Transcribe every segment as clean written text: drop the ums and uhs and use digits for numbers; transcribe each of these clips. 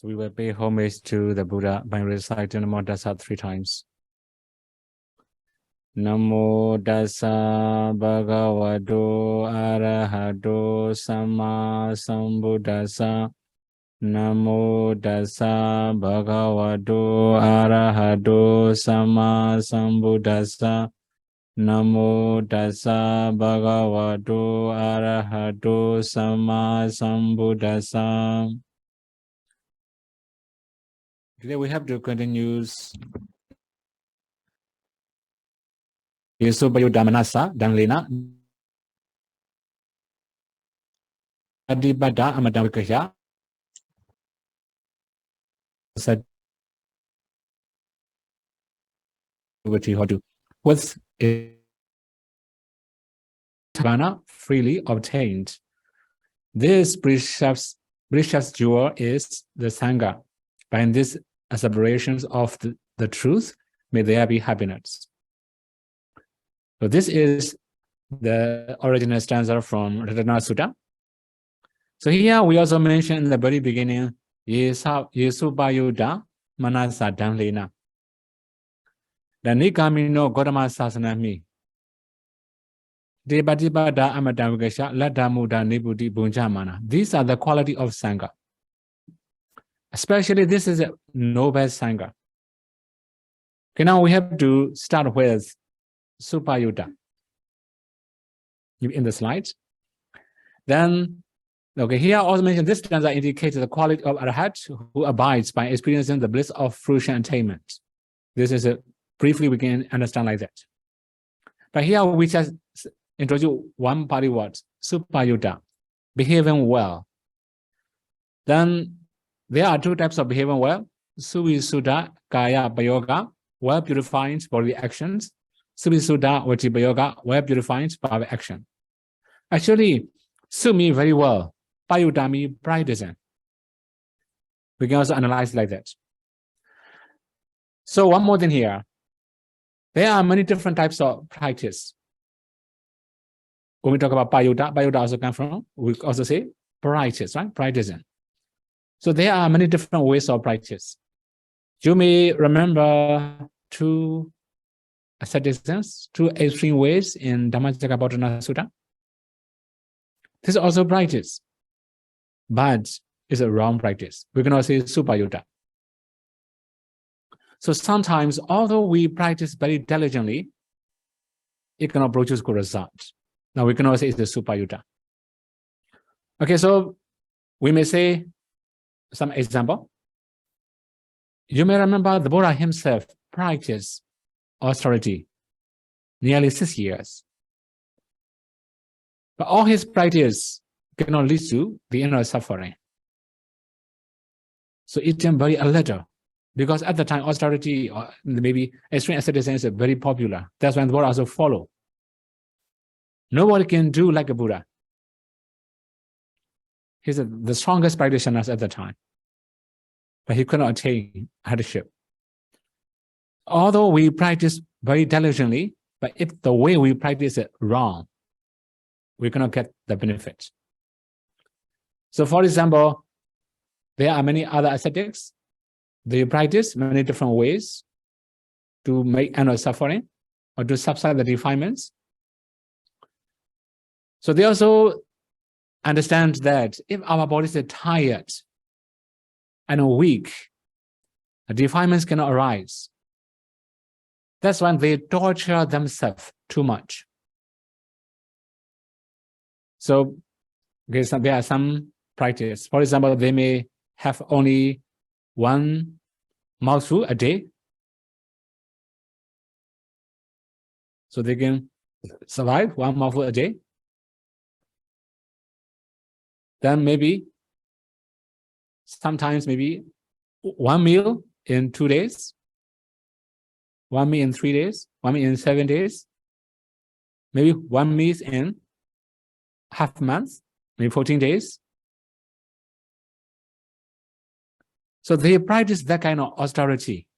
So we will pay homage to the Buddha by reciting Namo Tassa 3 times. Namo Tassa Bhagavato Arahato Samma Sambuddhassa. Namo Tassa Bhagavato Arahato Samma Sambuddhassa. Namo Tassa Bhagavato Arahato Samma Sambuddhassa. Today we have to continue Yesubayu Dhamanasa Danlina Adibada Amadavikaya said with Nirvana freely obtained. This precious jewel is the Sangha. By this aspirations of the truth, may there be happiness. So this is the original stanza from Ratanasutta. So here we also mention in the very beginning, Yesubayuda Manasa Danlena. The Nikamino Godama Sasanami. Debadibada Amadavagasha, Ladamuda Nibudi Bunjamana. These are the quality of Sangha. Especially this is a noble Sangha. Okay, now we have to start with Supayuta in the slides. Then, okay, here I also mentioned this stanza indicates the quality of Arhat who abides by experiencing the bliss of fruition attainment. This is briefly we can understand like that. But here we just introduce one party word, Supayuta, behaving well. Then there are 2 types of behaving well. Suvisuddha Kaya Bayoga, well purifying bodily actions. Suvisuddha Vati Bayoga, well purifying body action. Actually, Su means very well. Payuta means practicing. We can also analyze like that. So one more thing here. There are many different types of practice. When we talk about Payuta also comes from, we also say practice, right? Practicing. So there are many different ways of practice. You may remember 2 asceticisms, 2 extreme ways in Dhammacakkappavattana Sutta. This is also practice, but it's a wrong practice. We can also say Supayuta. So sometimes, although we practice very diligently, it cannot produce good results. Now we can also say it's a Supayuta. Okay, so we may say some example. You may remember the Buddha himself practiced austerity nearly 6 years. But all his practice cannot lead to the inner suffering. So eating very a little, because at the time austerity or maybe extreme asceticism is very popular. That's when the Buddha also follow. Nobody can do like a Buddha. He's the strongest practitioner at the time, but he could not attain hardship. Although we practice very diligently, but if the way we practice it wrong, we cannot get the benefit. So for example, there are many other ascetics. They practice many different ways to make end of suffering or to subside the defilements. So they also understand that if our bodies are tired and weak, the defilements cannot arise. That's when they torture themselves too much. So okay, so there are some practice. For example, they may have only 1 mouthful a day. So they can survive 1 mouthful a day. Then maybe, sometimes maybe 1 meal in 2 days, 1 meal in 3 days, 1 meal in 7 days, maybe 1 meal in half a month, maybe 14 days. So they practice that kind of austerity.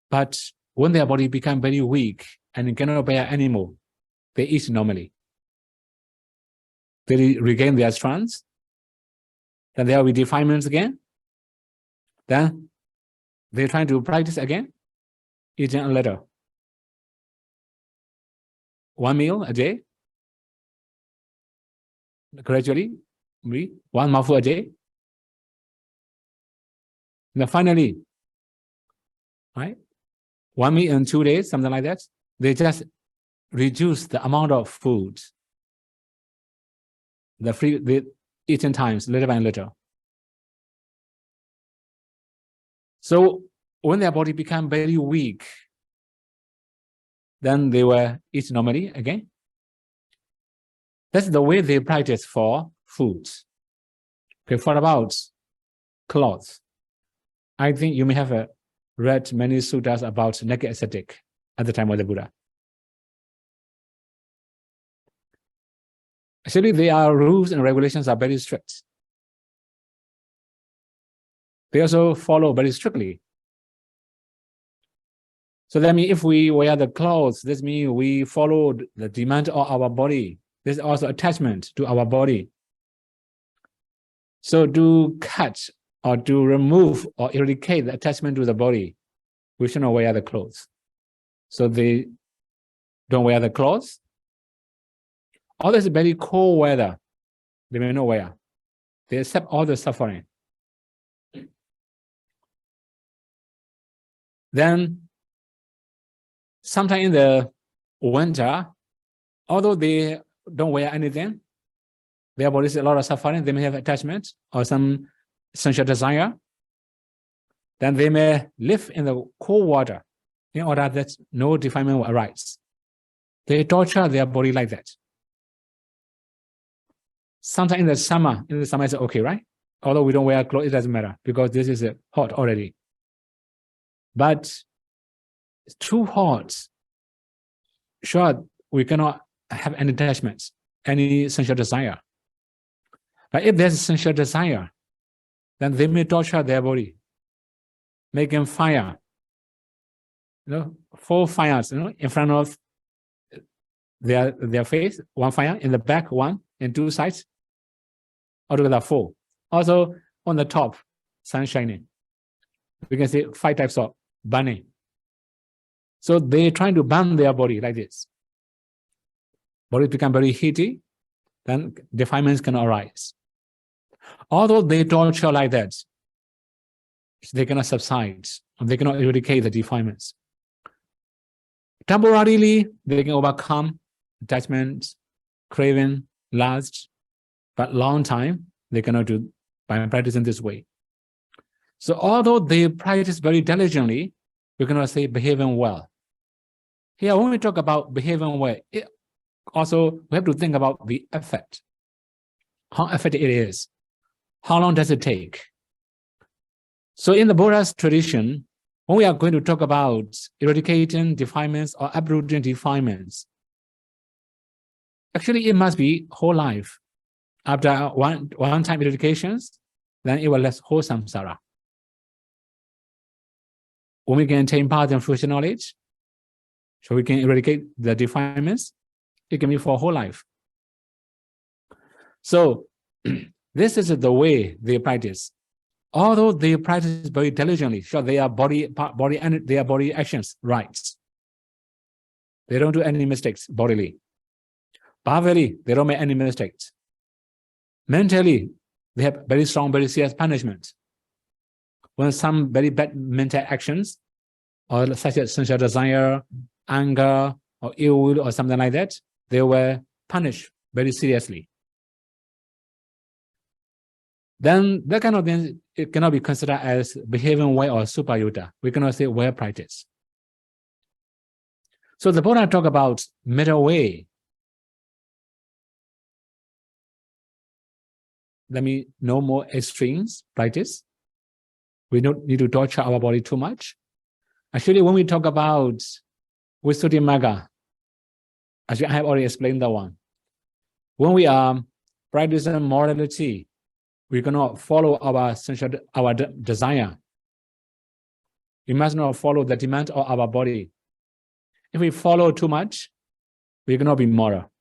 But when their body become very weak and cannot bear anymore, they eat normally. They regain their strength. Then there will be defilements again. Then they're trying to practice again, eating a little. 1 meal a day. Gradually, one mouthful a day. Then finally, right, 1 meal in 2 days, something like that. They just reduce the amount of food, the eating times, little by little. So when their body became very weak, then they will eat normally again. That's the way they practice for food. Okay, for about clothes, I think you may have read many sutras about naked ascetic at the time of the Buddha. Actually, their rules and regulations are very strict. They also follow very strictly. So that means if we wear the clothes, this means we follow the demand of our body. There's also attachment to our body. So to cut or to remove or eradicate the attachment to the body, we should not wear the clothes. So they don't wear the clothes. All this very cold weather, they may not wear. They accept all the suffering. Then, sometime in the winter, although they don't wear anything, their body is a lot of suffering, they may have attachment or some sensual desire. Then they may live in the cold water in order that no defilement will arise. They torture their body like that. Sometime in the summer it's okay, right? Although we don't wear clothes, it doesn't matter because this is hot already. But it's too hot. Sure, we cannot have any attachments, any sensual desire. But if there's sensual desire, then they may torture their body, making fire. 4 fires, in front of their face, 1 fire, in the back 1, and 2 sides, altogether 4. Also on the top, sun shining. We can see 5 types of burning. So they're trying to burn their body like this. Body become very heaty, then defilements can arise. Although they torture like that, they cannot subside, they cannot eradicate the defilements. Temporarily, they can overcome attachment, craving, lust, but long time, they cannot do by practicing this way. So although they practice very diligently, we cannot say behaving well. Here, when we talk about behaving well, also we have to think about the effect, how effective it is, how long does it take. So in the Buddha's tradition, when we are going to talk about eradicating defilements or uprooting defilements, actually it must be whole life. After one-time eradications, then it will last whole samsara. When we can take part in fruition knowledge, so we can eradicate the defilements, it can be for whole life. So this is the way they practice. Although they practice very diligently, sure, their body and their body actions right. They don't do any mistakes bodily. Bodily, they don't make any mistakes. Mentally, they have very strong, very serious punishment. When some very bad mental actions, or such as sensual desire, anger, or ill will, or something like that, they were punished very seriously. Then that kind of thing, it cannot be considered as behaving well or super yuta. We cannot say well practice. So the Buddha talk about middle way. Let me no more extremes practice. We don't need to torture our body too much. Actually, when we talk about Visuddhimagga, actually I have already explained that one. When we are practicing morality, we cannot follow our desire. We must not follow the demand of our body. If we follow too much, we cannot be moral.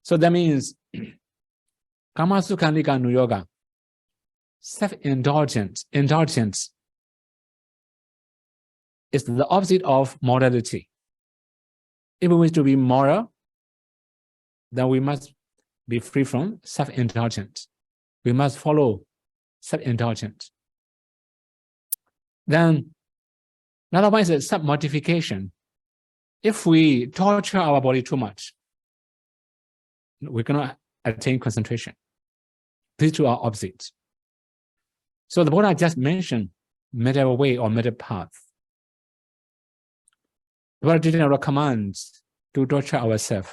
So that means Kama Sukha Nika Nu Yoga. self-indulgence. Indulgence is the opposite of morality. If we wish to be moral, then we must be free from self-indulgence. We must follow self-indulgence. Then another one is self-mortification. If we torture our body too much, we cannot attain concentration. These two are opposites. So the Buddha just mentioned middle way or middle path. The Buddha didn't recommend to torture ourselves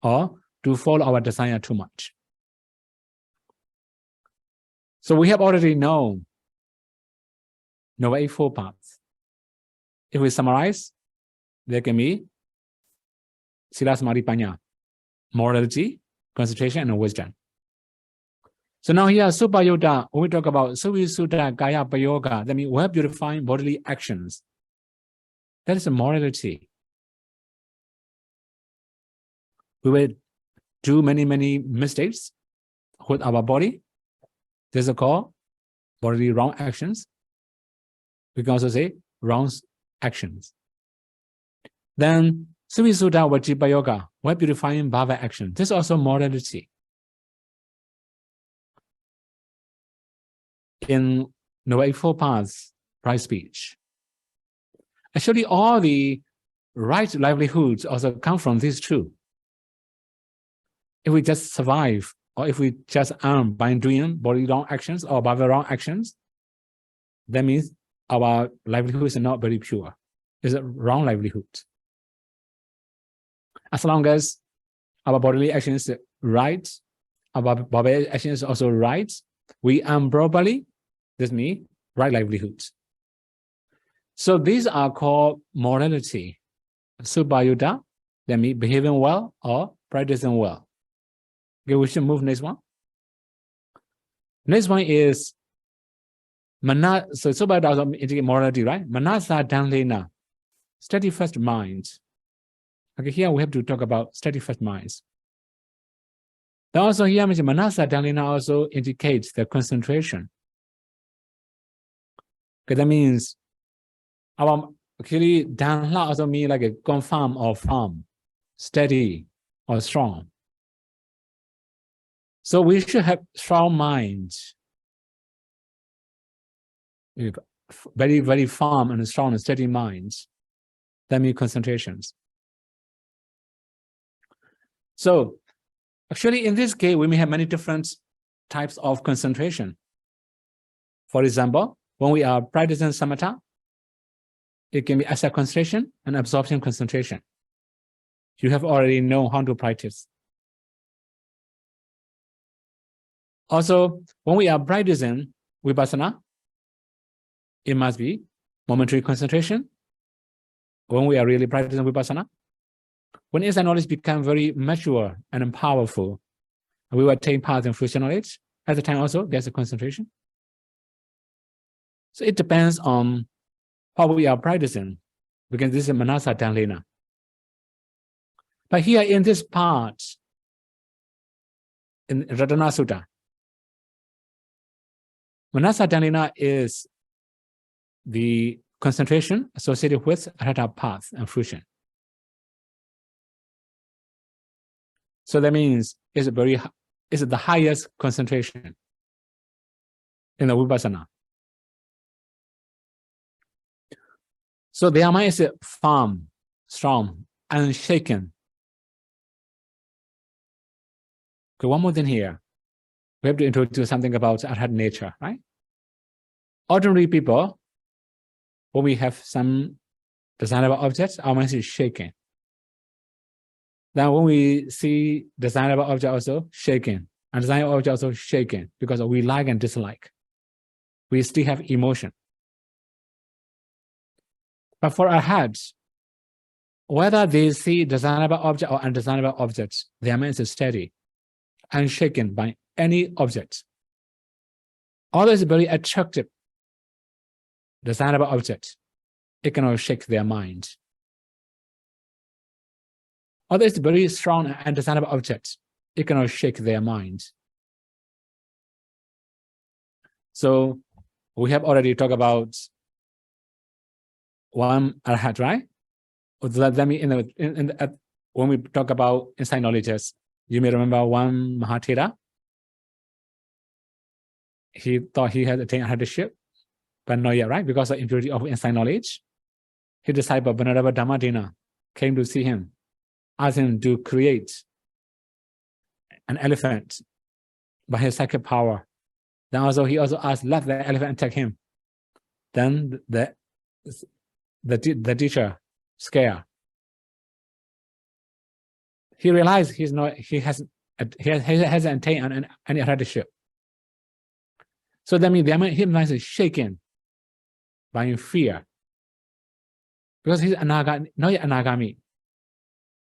or to follow our desire too much. So we have already known Noble Eightfold Paths. If we summarize, there can be Sila Samadhi Panya, morality, concentration, and wisdom. So now here, Supa Yoga, when we talk about Suvisutta Kaya Payoga, that means well purifying bodily actions. That is a morality. We will do many mistakes with our body. This is called bodily wrong actions. We can also say wrong actions. Then Suvisutta Vajipa Yoga, well purifying bhava action. This is also morality. In Noble Eightfold Paths, right speech. Actually, all the right livelihoods also come from these two. If we just survive, or if we just earn by doing body wrong actions or bhava wrong actions, that means our livelihood is not very pure. It's a wrong livelihood. As long as our bodily action is right, our bhava action is also right, we earn properly, this means right livelihood. So these are called morality. Supa, that means behaving well or practicing well. Okay, we should move next one. Next one is Mana. So Supa also indicate morality, right? Manasa Danlena, steadfast mind. Okay, here we have to talk about steadfast minds. Then also here Manasa Danlena also indicates the concentration. Okay, that means our actually Danla also means like a confirm or firm, steady or strong. So we should have strong minds, very firm and strong and steady minds. That means concentrations. So actually in this case, we may have many different types of concentration. For example, when we are practicing samatha, it can be asset concentration and absorption concentration. You have already known how to practice. Also, when we are practicing vipassana, it must be momentary concentration. When we are really practicing vipassana, when insight knowledge becomes very mature and powerful, and we will attain path and fruition knowledge, at the time also there's a concentration. So it depends on how we are practicing, because this is Manasa Danlena. But here in this part, in Ratanasutta, Manasa Danlena is the concentration associated with Rata path and fruition. So that means it's the highest concentration in the vipassana. So their mind is firm, strong, unshaken. Okay, one more thing here. We have to introduce something about Arhat nature, right? Ordinary people, when we have some desirable objects, our mind is shaken. Then when we see desirable object also shaken, and desirable object also shaken, because we like and dislike. We still have emotion. But for Arhats, whether they see desirable object or undesirable objects, their mind is steady, unshaken by any object. Although it's very attractive, desirable object, it cannot shake their mind. Although it's very strong and undesirable object, it cannot shake their mind. So we have already talked about one arhat, right? That means when we talk about insight knowledges, you may remember one Mahatera. He thought he had attained arhatship, but not yet, right? Because of impurity of insight knowledge. His disciple, Venerable Dhammadena, came to see him, asked him to create an elephant by his psychic power. Then also he also asked, let the elephant attack him. Then the teacher scared. He realized he hasn't attained any arhatship. So that means his mind is shaken by fear. Because he's not yet anagami.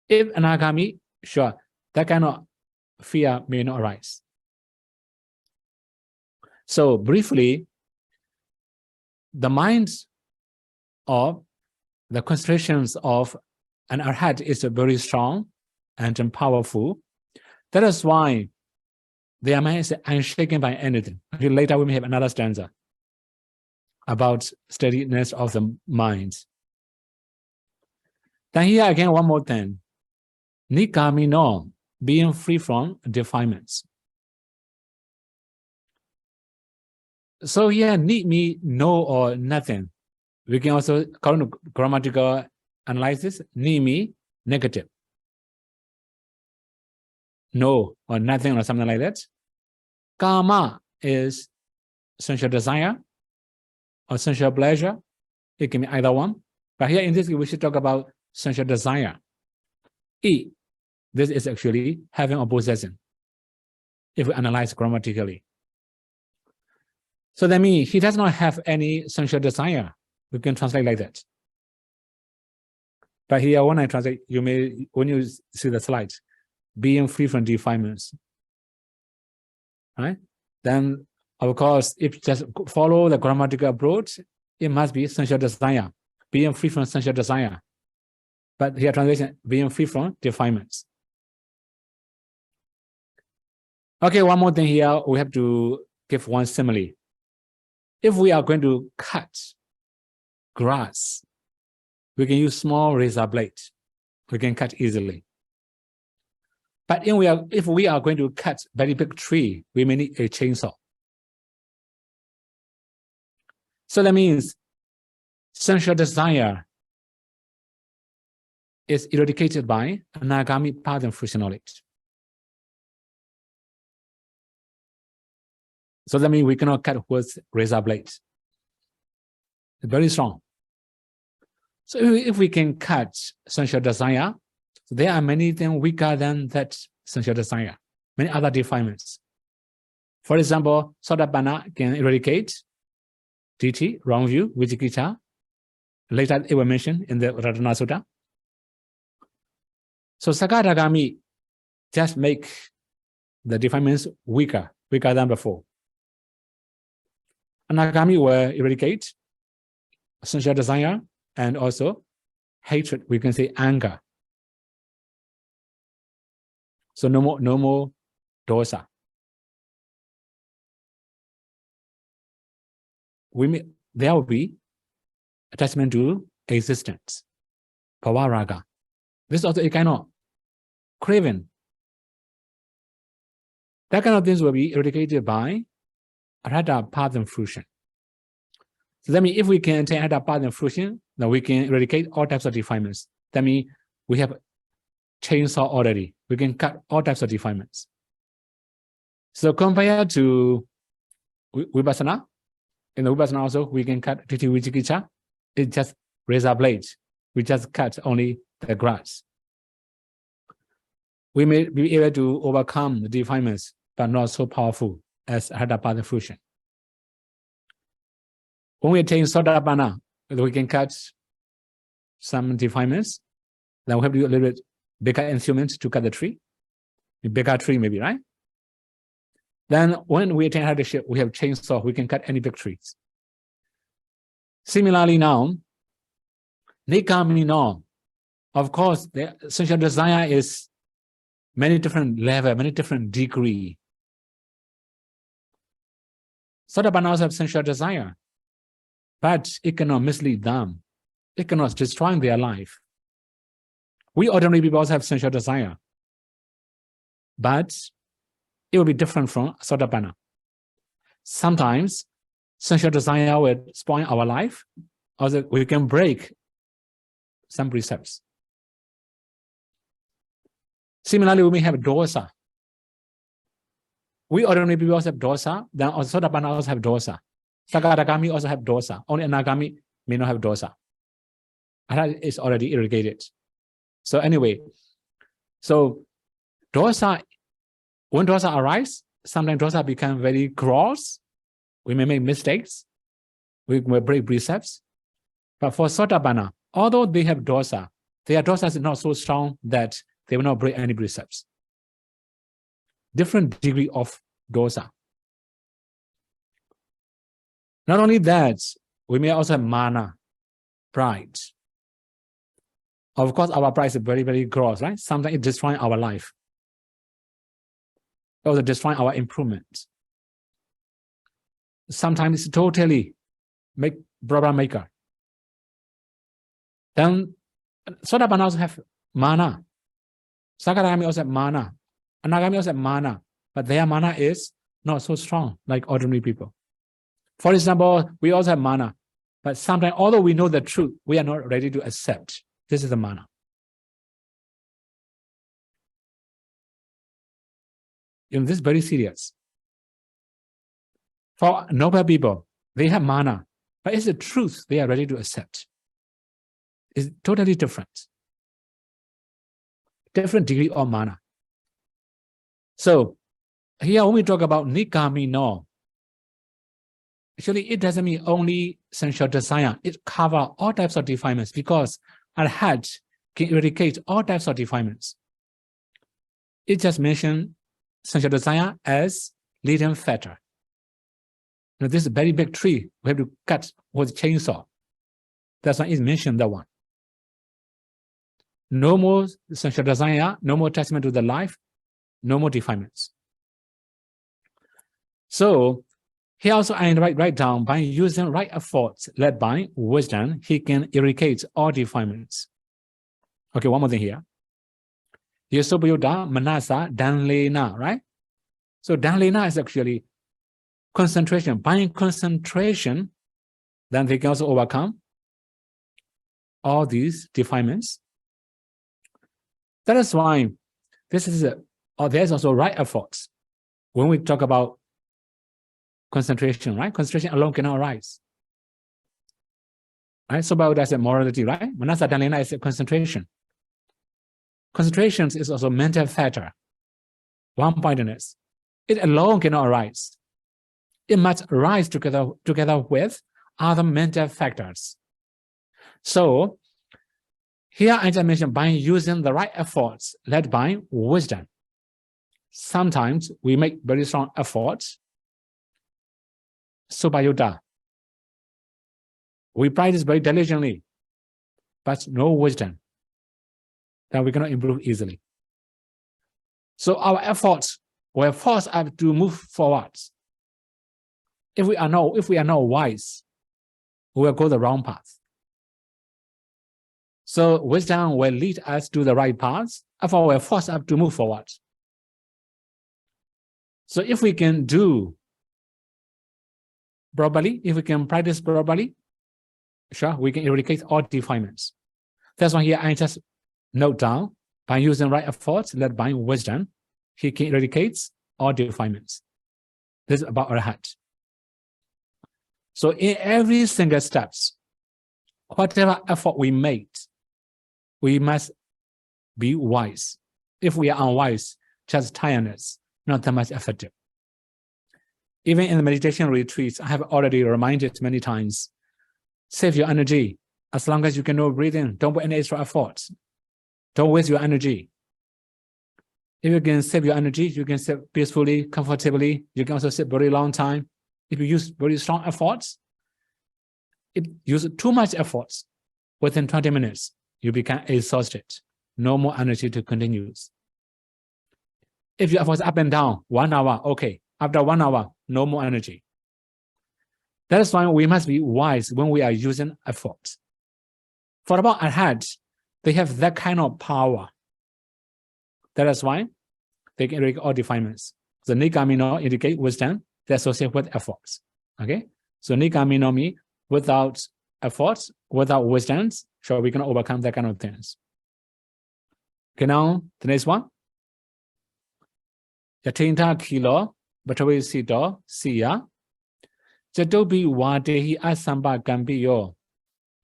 If anagami, sure, that kind of fear may not arise. So briefly, the minds of the concentrations of an arhat is very strong and powerful. That is why their mind is unshaken by anything. Later we may have another stanza about steadiness of the minds. Then here again, one more thing. Nikamino, being free from defilements. So here, need me, no or nothing. We can also, according to grammatical analysis, need me, negative. No or nothing or something like that. Kama is sensual desire or sensual pleasure. It can be either one. But here in this case, we should talk about sensual desire. E, this is actually having or possessing, if we analyze grammatically. So that means he does not have any sensual desire. We can translate like that. But here, when I translate, you may, when you see the slides, being free from defilements, right? Then, of course, if just follow the grammatical approach, it must be sensual desire, being free from sensual desire. But here translation, being free from defilements. Okay, one more thing here, we have to give one simile. If we are going to cut grass, we can use small razor blade. We can cut easily. But if we are going to cut very big tree, we may need a chainsaw. So that means sensual desire is eradicated by anagami path and fruition knowledge. So that means we cannot cut with razor blades. It's very strong. So if we can cut sensual desire, there are many things weaker than that sensual desire, many other defilements. For example, Sotapanna can eradicate ditthi, wrong view, vicikiccha. Later it was mentioned in the Ratanasutta. So Sakadagami just make the defilements weaker than before. Anagami will eradicate sensual desire and also hatred, we can say anger. So no more dosa. There will be attachment to existence, bhavaraga. This is also a kind of craving. That kind of things will be eradicated by arhata path and fruition. So that means if we can attain arhata path and fruition, then we can eradicate all types of defilements. That means we have chainsaw already. We can cut all types of defilements. So compared to vipassana, in the vipassana also we can cut ditthi vicikiccha. It's just razor blades. We just cut only the grass. We may be able to overcome the defilements, but not so powerful as arhata path and fruition. When we attain Sotapanna, we can cut some defilements. Then we have to do a little bit bigger instruments to cut the tree. A bigger tree maybe, right? Then when we attain arhatship, we have chainsaw, we can cut any big trees. Similarly now, nikamino, of course, the sensual desire is many different levels, many different degree. Sotapanna also have sensual desire, but it cannot mislead them. It cannot destroy their life. We ordinary people also have sensual desire, but it will be different from Sotapanna. Sometimes sensual desire will spoil our life, also we can break some precepts. Similarly, we may have dosa. We ordinary people also have dosa, then also Sotapanna also have dosa. Sakadagami also have dosa. Only Anagami may not have dosa. That is already irrigated. So anyway, so dosa, when dosa arise, sometimes dosa become very gross. We may make mistakes. We may break precepts. But for Sotapanna, although they have dosa, their dosa is not so strong that they will not break any precepts. Different degree of dosa. Not only that, we may also have mana, pride. Of course, our pride is very, very gross, right? Sometimes it destroys our life. It also destroys our improvement. Sometimes it's totally make problem maker. Then Sotapanna also have mana. Sakadagami also have mana. Anagami also have mana. But their mana is not so strong like ordinary people. For example, we also have mana. But sometimes, although we know the truth, we are not ready to accept. This is the mana. This is very serious. For noble people, they have mana, but it's the truth they are ready to accept. It's totally different. Different degree of mana. So, here when we talk about nikami no, actually it doesn't mean only sensual desire. It covers all types of defilements because Arhat can eradicate all types of defilements. It just mentioned sensual desire as leading factor. Now, this is a very big tree. We have to cut with chainsaw. That's why it's mentioned that one. No more sensual desire, no more attachment to the life, no more defilements. So here also I write down, by using right efforts led by wisdom, he can eradicate all defilements. Okay, one more thing here. Yesobuyuda manasa danlena, right? So danlena is actually concentration. By concentration, then they can also overcome all these defilements. That is why this is there's also right efforts. When we talk about concentration, right? Concentration alone cannot arise. Right? So about that's a morality, right? Manasa Danlena is a concentration. Concentration is also mental factor. One-pointedness. It alone cannot arise. It must arise together with other mental factors. So here I just mentioned by using the right efforts led by wisdom. Sometimes we make very strong efforts. Subayuta. We practice very diligently, but no wisdom. Then we cannot improve easily. So our efforts will force us to move forward. If we are not wise, we will go the wrong path. So wisdom will lead us to the right path, therefore will force us to move forward. So if we can do properly, if we can practice properly, sure, we can eradicate all defilements. That's why here I just note down, by using right efforts led by wisdom, he can eradicate all defilements. This is about Arhat. So in every single steps, whatever effort we make, we must be wise. If we are unwise, just tiredness, not that much effective. Even in the meditation retreats, I have already reminded many times, save your energy. As long as you can know breathing, don't put any extra efforts. Don't waste your energy. If you can save your energy, you can sit peacefully, comfortably. You can also sit very long time. If you use very strong efforts, if you use too much efforts, within 20 minutes, you become exhausted. No more energy to continue. If your efforts up and down, 1 hour, okay. After 1 hour, no more energy. That is why we must be wise when we are using effort. For about arhat, they have that kind of power. That is why they can read all defilements. The nikamino indicate wisdom that associate with efforts. Okay, so nikamino means without efforts, without wisdom, so we can overcome that kind of things. Okay, now the next one. Yatinta kilo, batawi sito, siya. Jatobi wadehi asamba gambiyo.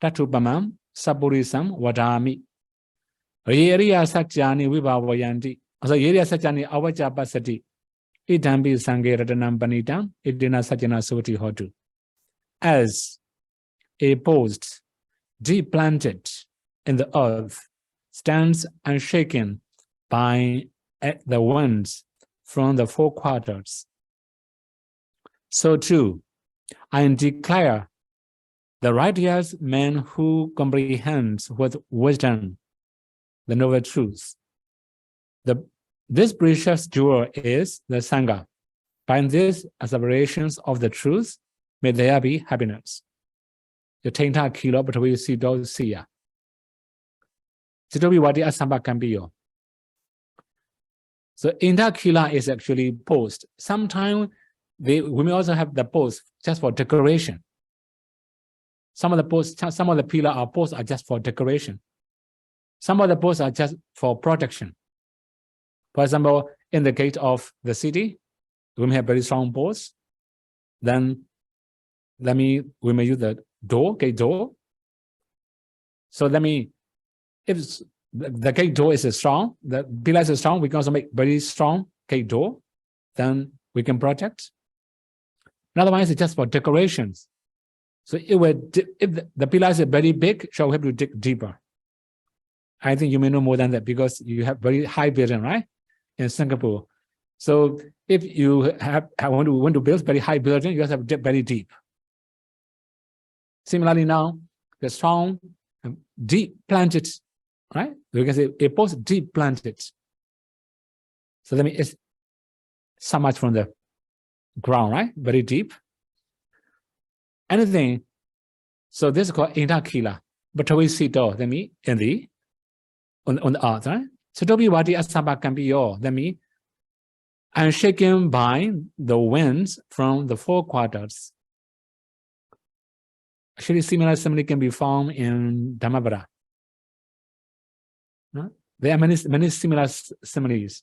Tatubamam, saburisam, wadami. Yeria Satyani Vibhavayandi. So Yeria Satyani Avajapasati. Idambi Sange Ratanam Banidam, Idina Satyana Suti Hotu. As a post deep planted in the earth stands unshaken by the winds from the four quarters. So too, I declare the righteous man who comprehends with wisdom the noble truth. This precious jewel is the Sangha. By these aspirations of the truth, may there be happiness. The Tainta Kilo, but we see those Siya. Chitobi Wadi Asamba Kambiyo. So Inta Kila is actually post. Sometimes we may also have the post just for decoration. Some of the pillar are posts are just for decoration. Some of the posts are just for protection. For example, in the gate of the city, we may have very strong posts. Then we may use the door, gate door. So if the gate door is strong, the pillars is strong, we can also make very strong gate door. Then we can protect. Otherwise, it's just for decorations. So if the pillars are very big, so we have to dig deeper. I think you may know more than that because you have very high building, right? In Singapore. So if you want to build very high building, you have to dig very deep. Similarly now, the strong, deep planted, right? We can say a post deep planted. So that means it's so much from the ground, right? Very deep. Anything. So this is called Intakila. But we see though, that means in the on the earth, right? So Tobi Wadi Asaba can be your, that means I'm shaken by the winds from the four quarters. Actually, similar simile can be found in Dhammavada. No? There are many similar similes.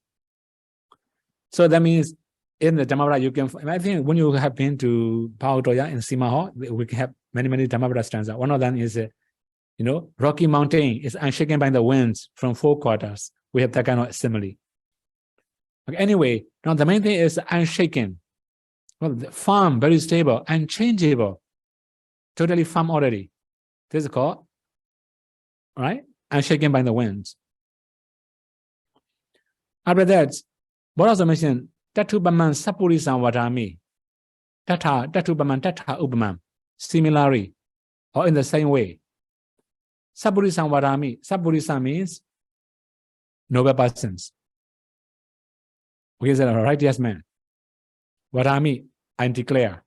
So that means in the Dhammavada, you can, I think when you have been to Paotoya in Simaho, we can have many Dhammavada stanzas. One of them is, Rocky Mountain is unshaken by the winds from four quarters. We have that kind of simile. Okay, anyway, now the main thing is unshaken. Well, firm, very stable, unchangeable, totally firm already. This is called, right? Unshaken by the winds. After that, what also mentioned, Tatubaman Sapurisan Wadami. Tatubaman Tata Ubamam. Similarly, or in the same way. Sapurisan Wadami. Sapurisan means noble persons. We say a righteous man. Wadami, I declare.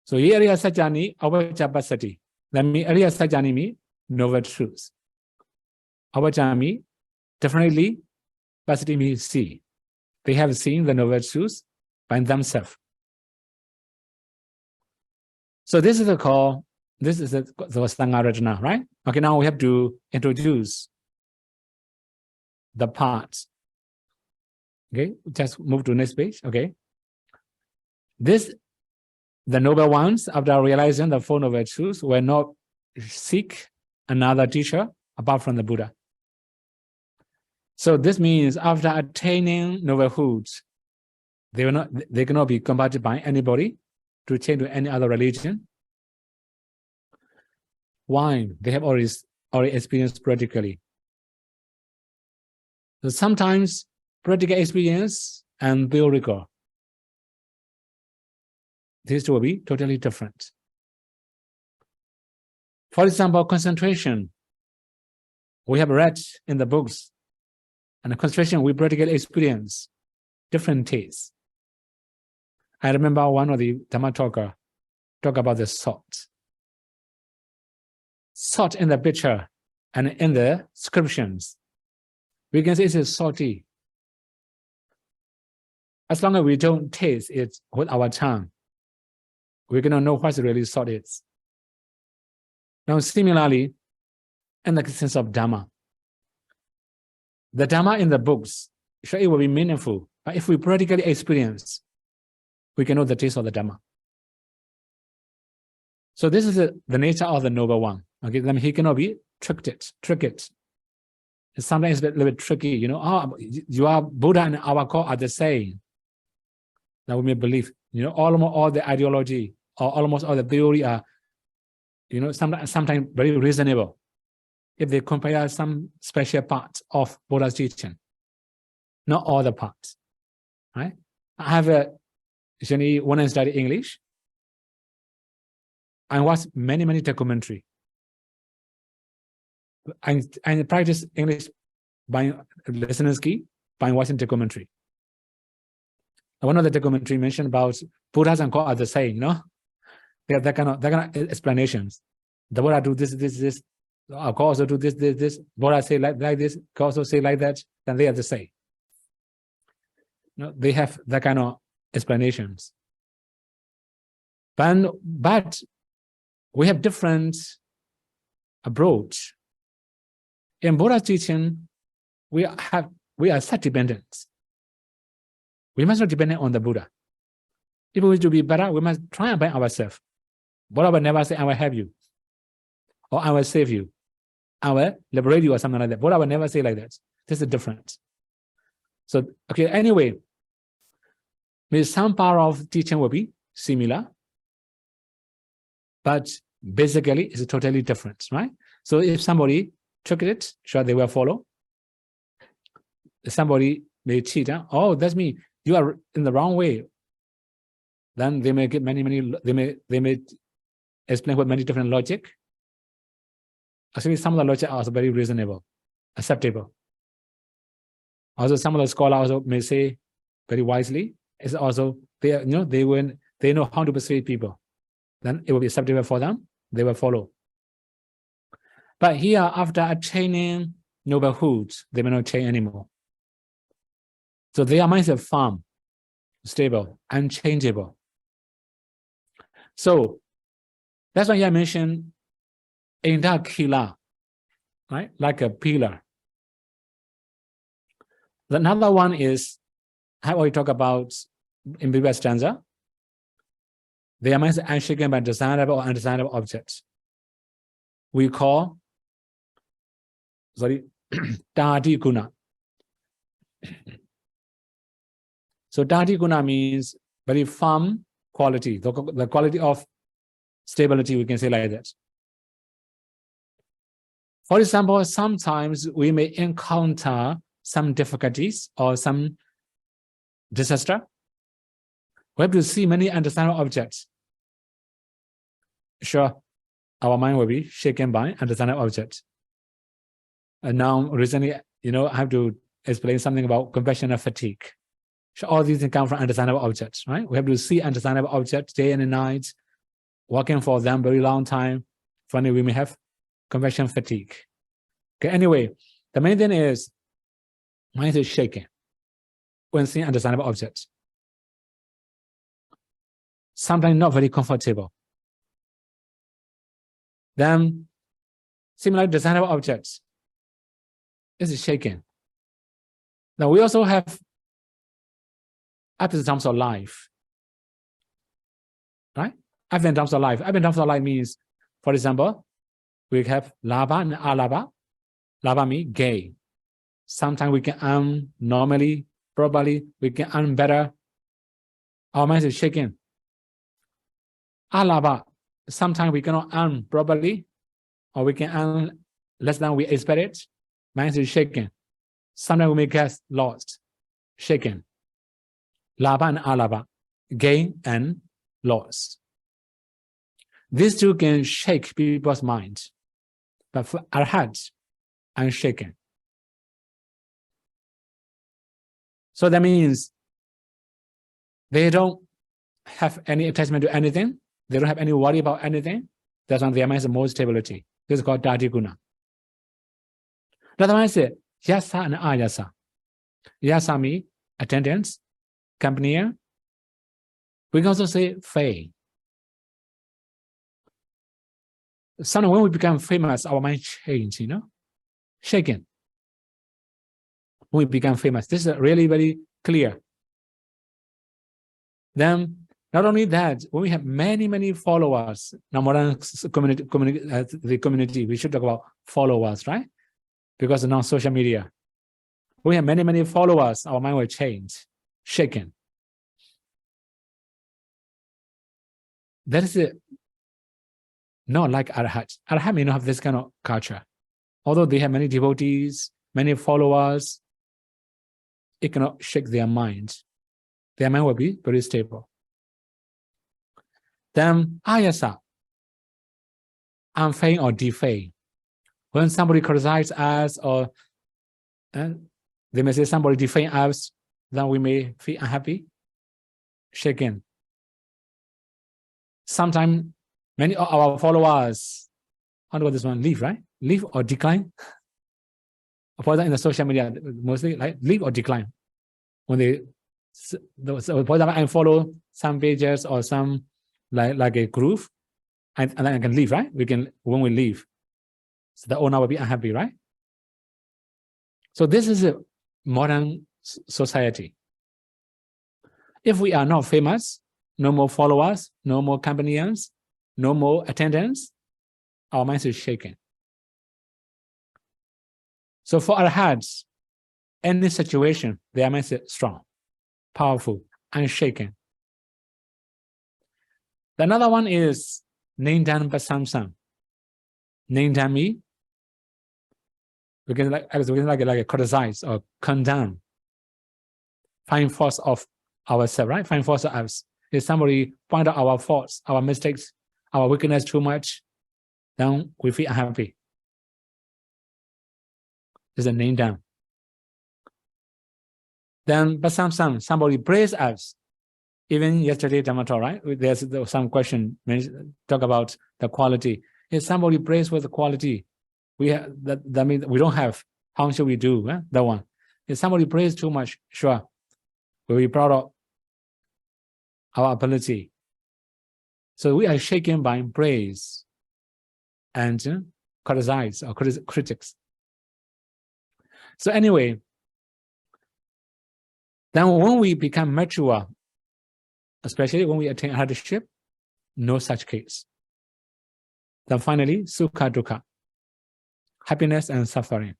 So here Ariya Sajani, Avajapasati. That means Ariya Sajani means noble truth. Avajami, definitely, Pasati means see. They have seen the noble truth by themselves. So this is the call. This is the Sangha, right? Okay, now we have to introduce the parts. Okay, just move to the next page. Okay. The noble ones, after realizing the Four Noble Truths, will not seek another teacher apart from the Buddha. So this means after attaining noblehood, they cannot be converted by anybody to change to any other religion. Why? They have already experienced practically. So sometimes practical experience and theoretical, these two will be totally different. For example, concentration. We have read in the books, and the concentration we practically experience different tastes. I remember one of the Dhamma talker talk about the salt. Salt in the picture and in the descriptions, we can say it is salty. As long as we don't taste it with our tongue, we cannot know what really salt is. Now, similarly, in the sense of Dhamma, the Dhamma in the books, sure, it will be meaningful, but if we practically experience, we can know the taste of the Dhamma. So this is the nature of the noble one. Okay, then he cannot be tricked. Sometimes it's a little bit tricky, you know. Oh, you are Buddha and our core are the same. Now we may believe, you know, almost all the ideology or almost all the theory are, you know, sometimes very reasonable if they compare some special parts of Buddha's teaching, not all the parts, right? I have usually when I study English, I watch many documentary. I practice English by listening by watching documentary. One of the documentary mentioned about Buddhas and God are the same, you know? They have that kind of explanations. The Buddha do this. God also do this. Buddha say like this. God also say like that. Then they are the same. You know, they have that kind of explanations. But we have different approach. In Buddha's teaching, we are self-dependent. We must not depend on the Buddha. If we wish to be better, we must try and by ourselves. Buddha will never say, I will help you, or I will save you, I will liberate you, or something like that. Buddha will never say like that. This is different. So, okay, anyway, maybe some part of teaching will be similar, but basically it's totally different, right? So if somebody took it, sure, they will follow. If somebody may cheat, oh, that's me. You are in the wrong way. Then they may get many. They may explain with many different logic. Actually, some of the logic are also very reasonable, acceptable. Also, some of the scholars also may say very wisely. It's also they know how to persuade people. Then it will be acceptable for them. They will follow. But here, after attaining noblehood, they may not change anymore. So their minds are firm, stable, unchangeable. So that's why I mentioned Inda Kila, right? Like a pillar. Another one is how we talk about in previous stanza. Their minds are unshaken by desirable or undesirable objects. We call, Dadi Guna. So Dadi Guna means very firm quality, the quality of stability, we can say like that. For example, sometimes we may encounter some difficulties or some disaster. We have to see many undesirable objects. Sure, our mind will be shaken by undesirable objects. And now recently, you know, I have to explain something about compassionate fatigue. So all these things come from undesirable objects, right? We have to see undesirable objects day and night, working for them very long time. Finally, we may have compassion fatigue. Okay, anyway, the main thing is mind is shaken when seeing undesirable objects. Sometimes not very comfortable. Then, similar desirable objects is shaken. Now we also have up in terms of life, right? Up in terms of life. Up in terms of life means, for example, we have laba and alaba. Laba means gain. Sometimes we can earn normally, probably we can earn better. Our mind is shaken. Alaba, sometimes we cannot earn properly, or we can earn less than we expected. Mind is shaken. Sometimes we may get lost, shaken. Laba and alaba, gain and loss. These two can shake people's minds, but for our hearts, unshaken. So that means they don't have any attachment to anything. they don't have any worry about anything. That's when their mind is more stability. This is called Dati Guna. Another one is Yasa and Ayasa. Yasa means attendance, company. We can also say fame. Sometimes when we become famous, our mind change, shaken. When we become famous, this is really very clear. Then, not only that, when we have many followers, now modern the community, we should talk about followers, right? Because now social media, when we have many followers, our mind will change, shaken. That is not like Arhat. Arhat may not have this kind of culture. Although they have many devotees, many followers, it cannot shake their mind. Their mind will be very stable. Then Ayasa, unfeigned or defame. When somebody criticizes us or they may say somebody defame us, then we may feel unhappy, shaken. Sometimes many of our followers, how do this one, leave, right? Leave or decline. For example, in the social media, mostly like leave or decline. When they, so for example, I follow some pages or some like a group, and then I can leave, right? When we leave, so the owner will be unhappy, right? So this is a modern society. If we are not famous, no more followers, no more companions, no more attendance, our minds is shaken. So for our hearts, any situation, their minds is strong, powerful, unshaken. Another one is Nindan Basamsam. Nindan me, we can like criticize or condemn, find faults of ourselves, right? Find faults of us. If somebody point out our faults, our mistakes, our weakness too much, then we feel unhappy. This is a name down. Then, but somebody praise us. Even yesterday, Dhamma, right? There's some question talk about the quality. If somebody praise with the quality, that means we don't have. How should we do that one? If somebody praise too much, sure, we'll be proud of our ability. So we are shaken by praise and criticize or critics. So anyway, then when we become mature, especially when we attain hardship, no such case. Then finally, sukha dukkha, happiness and suffering.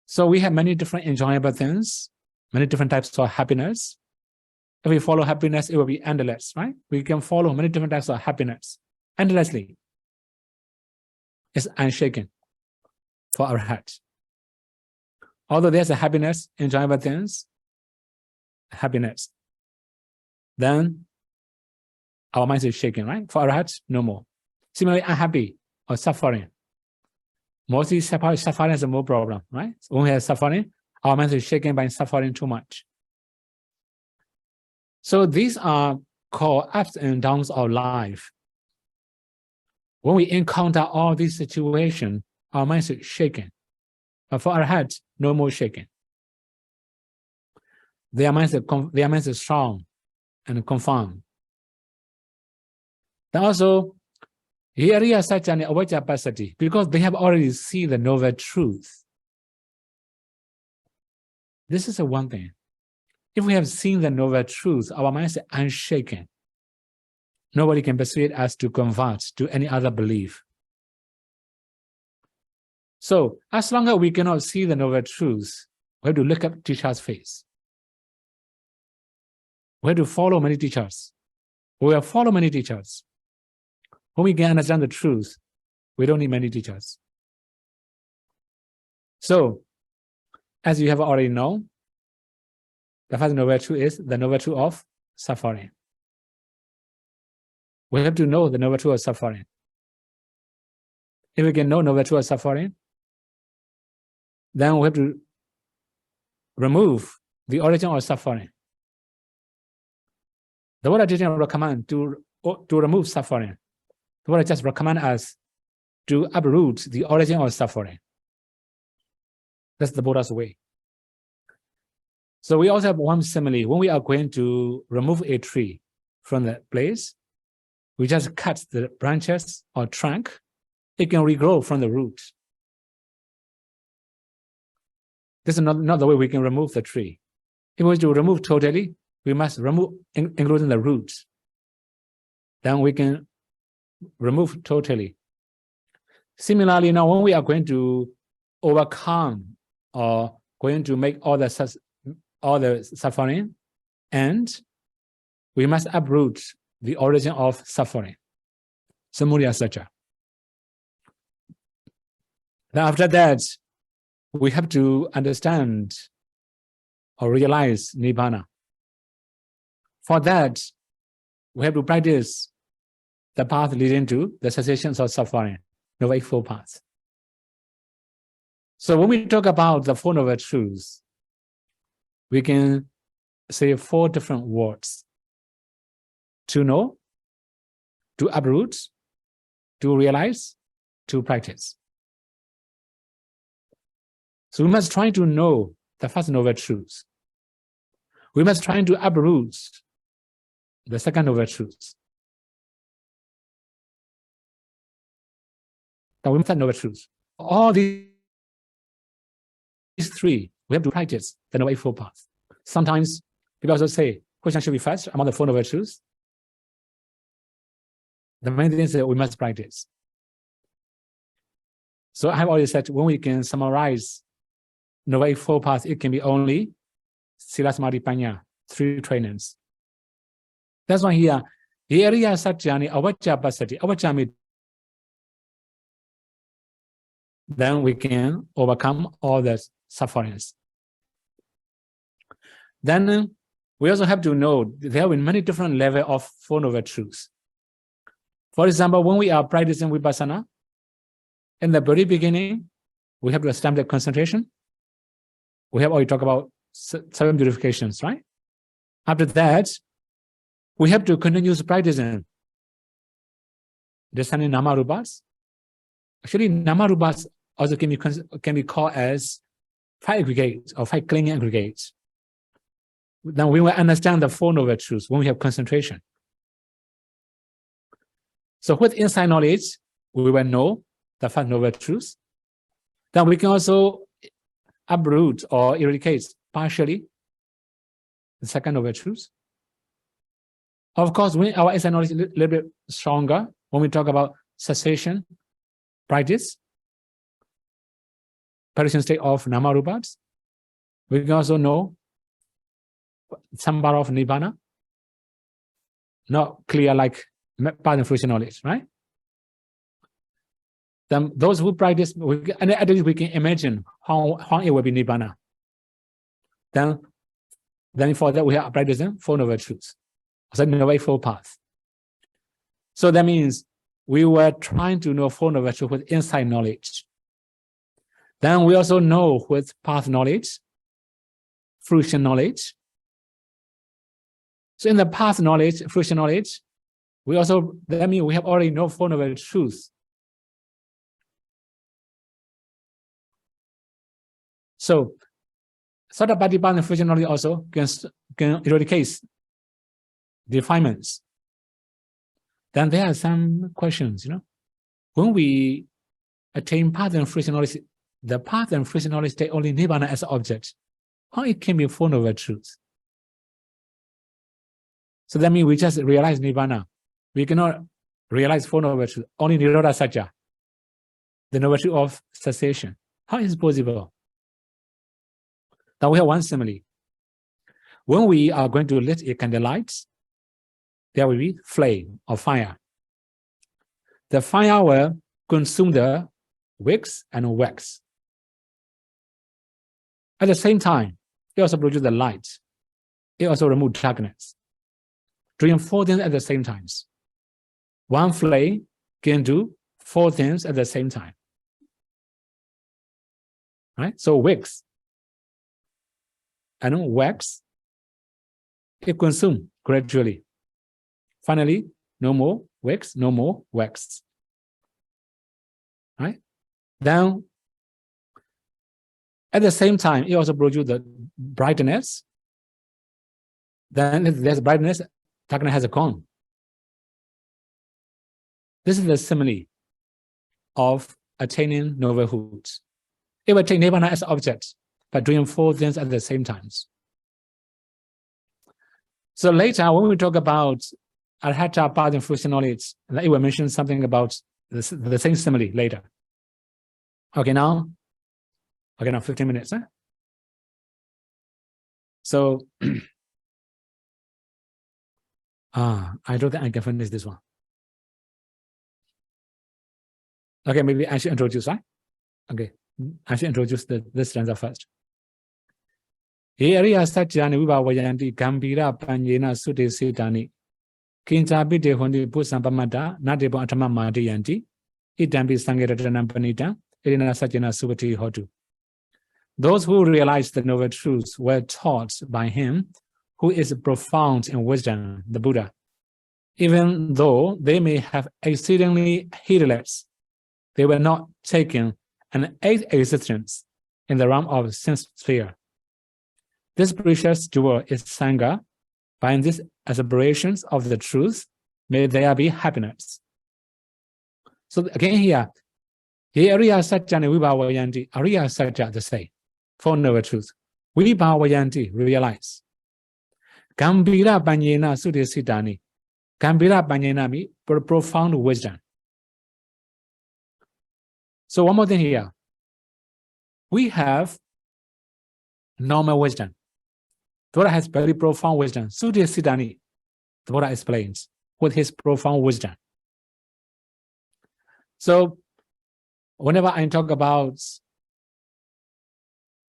So we have many different enjoyable things, many different types of happiness. If we follow happiness, it will be endless, right? We can follow many different types of happiness endlessly. It's unshaken for our heart. Although there's a happiness, enjoyable things, happiness, then our mind is shaken, right? For our heart, no more. Similarly, unhappy or suffering. Mostly suffering is a more problem, right? So when we have suffering, our mind is shaken by suffering too much. So these are called ups and downs of life. When we encounter all these situations, our mind is shaken. But for our heart, no more shaken. Their minds are strong and confirmed. Then also, here is such an capacity because they have already seen the novel truth. This is the one thing. If we have seen the novel truth, our minds are unshaken. Nobody can persuade us to convert to any other belief. So, as long as we cannot see the novel truth, we have to look up teacher's face. We have to follow many teachers. We will follow many teachers. When we can understand the truth, we don't need many teachers. So, as you have already known, the first noble truth is the noble truth of suffering. We have to know the noble truth of suffering. If we can know noble truth of suffering, then we have to remove the origin of suffering. The Buddha didn't recommend to remove suffering. The Buddha just recommend us to uproot the origin of suffering. That's the Buddha's way. So we also have one simile. When we are going to remove a tree from the place, we just cut the branches or trunk. It can regrow from the root. This is not the way we can remove the tree. If we want to remove totally, we must remove, including the roots. Then we can remove totally. Similarly, now when we are going to overcome or going to make all the suffering, and we must uproot the origin of suffering. Samudaya Satya. Then after that, we have to understand or realize Nibbana. For that, we have to practice the path leading to the cessations of suffering, Noble Eightfold Path. So when we talk about the Four Noble Truths, we can say 4 different words: to know, to uproot, to realize, to practice. So we must try to know the first Noble Truth. We must try to uproot the second Noble Truth. Then we must have Noble Truth. All these 3, we have to practice the Noble Eightfold Path. Sometimes people also say, which one should be first among the 4 Noble Truths? The main thing is that we must practice. So I have already said, when we can summarize Noble Eightfold Path, it can be only Sila Samadhi Panya, 3 trainings. That's why here, Yeriya Satyani Avacca Pasati, Avacca. Then we can overcome all the sufferings. Then we also have to know there are many different levels of Four Noble Truths. For example, when we are practicing Vipassana, in the very beginning, we have to establish concentration. We have already talked about 7 purifications, right? After that, we have to continue practicing understanding Nama-rubas. Actually, Nama-rubas also can be called as 5 aggregates or 5 clinging aggregates. Then we will understand the Four Noble Truths when we have concentration. So with insight knowledge, we will know the First Noble Truths. Then we can also uproot or eradicate partially the Second Noble Truths. Of course, when our insight knowledge is a little bit stronger, when we talk about cessation, practice, perishing state of Nama-rubas, we can also know some part of Nibbana, not clear like path and fruition knowledge, right? Then those who practice, and at least we can imagine how it will be Nibbana. Then for that we are practicing Four Noble Truths, so Noble Eightfold Path. So that means we were trying to know Four Noble Truths with insight knowledge. Then we also know with path knowledge, fruition knowledge. So in the path knowledge, fruition knowledge, that means we have already know Four Noble Truths. So Saddha path and fruition knowledge also can eradicate defilements. Then there are some questions, when we attain path and fruition knowledge, the path and fruition knowledge take only Nibbana as an object. How it can be Four Noble Truths? So that means we just realize Nibbana. We cannot realize Four Noble Truths, only Nirodha Satya, the Noble Truth of cessation. How is it possible? Now we have one simile. When we are going to lit a candlelight, there will be flame or fire. The fire will consume the wicks and wax. At the same time, it also produces the light. It also removes darkness. Doing 4 things at the same time. One flame can do 4 things at the same time. Right? So wicks and wax, it consumes gradually. Finally, no more wax, no more wax. Right? Then, at the same time, it also produces the brightness. Then if there's brightness, darkness has a gone. This is the simile of attaining noblehood. It will take Nibbana as object, but doing 4 things at the same time. So later, when we talk about Arhata path and fruition knowledge, it will mention something about the same simile later. Okay, now 15 minutes. Huh? So, I don't think I can finish this one. Okay, maybe I should introduce, right? Okay, I should introduce this stanza first. He area Satyani Viva Vayanti Gambira Panyena Sute Sitani Kinta Bide Hondi Pusampamata Nadebo Atama Madiyanti Itambi Sangeratana Panita Irina Satyana Subati Hotu. Those who realized the noble truths were taught by him who is profound in wisdom, the Buddha. Even though they may have exceedingly heedless, they were not taking an 8th existence in the realm of sense sphere. This precious jewel is Sangha. By these aspirations of the truth, may there be happiness. So again here, Ariya Satyani Vibhavayanti, Ariya Satya the same, 4 noble truths. Vibhavayanti, realize. Gambira Panyena Sudesitani. Gambira Panyena means profound wisdom. So one more thing here. We have normal wisdom. The Buddha has very profound wisdom. Sudya Siddhani, the Buddha explains, with his profound wisdom. So whenever I talk about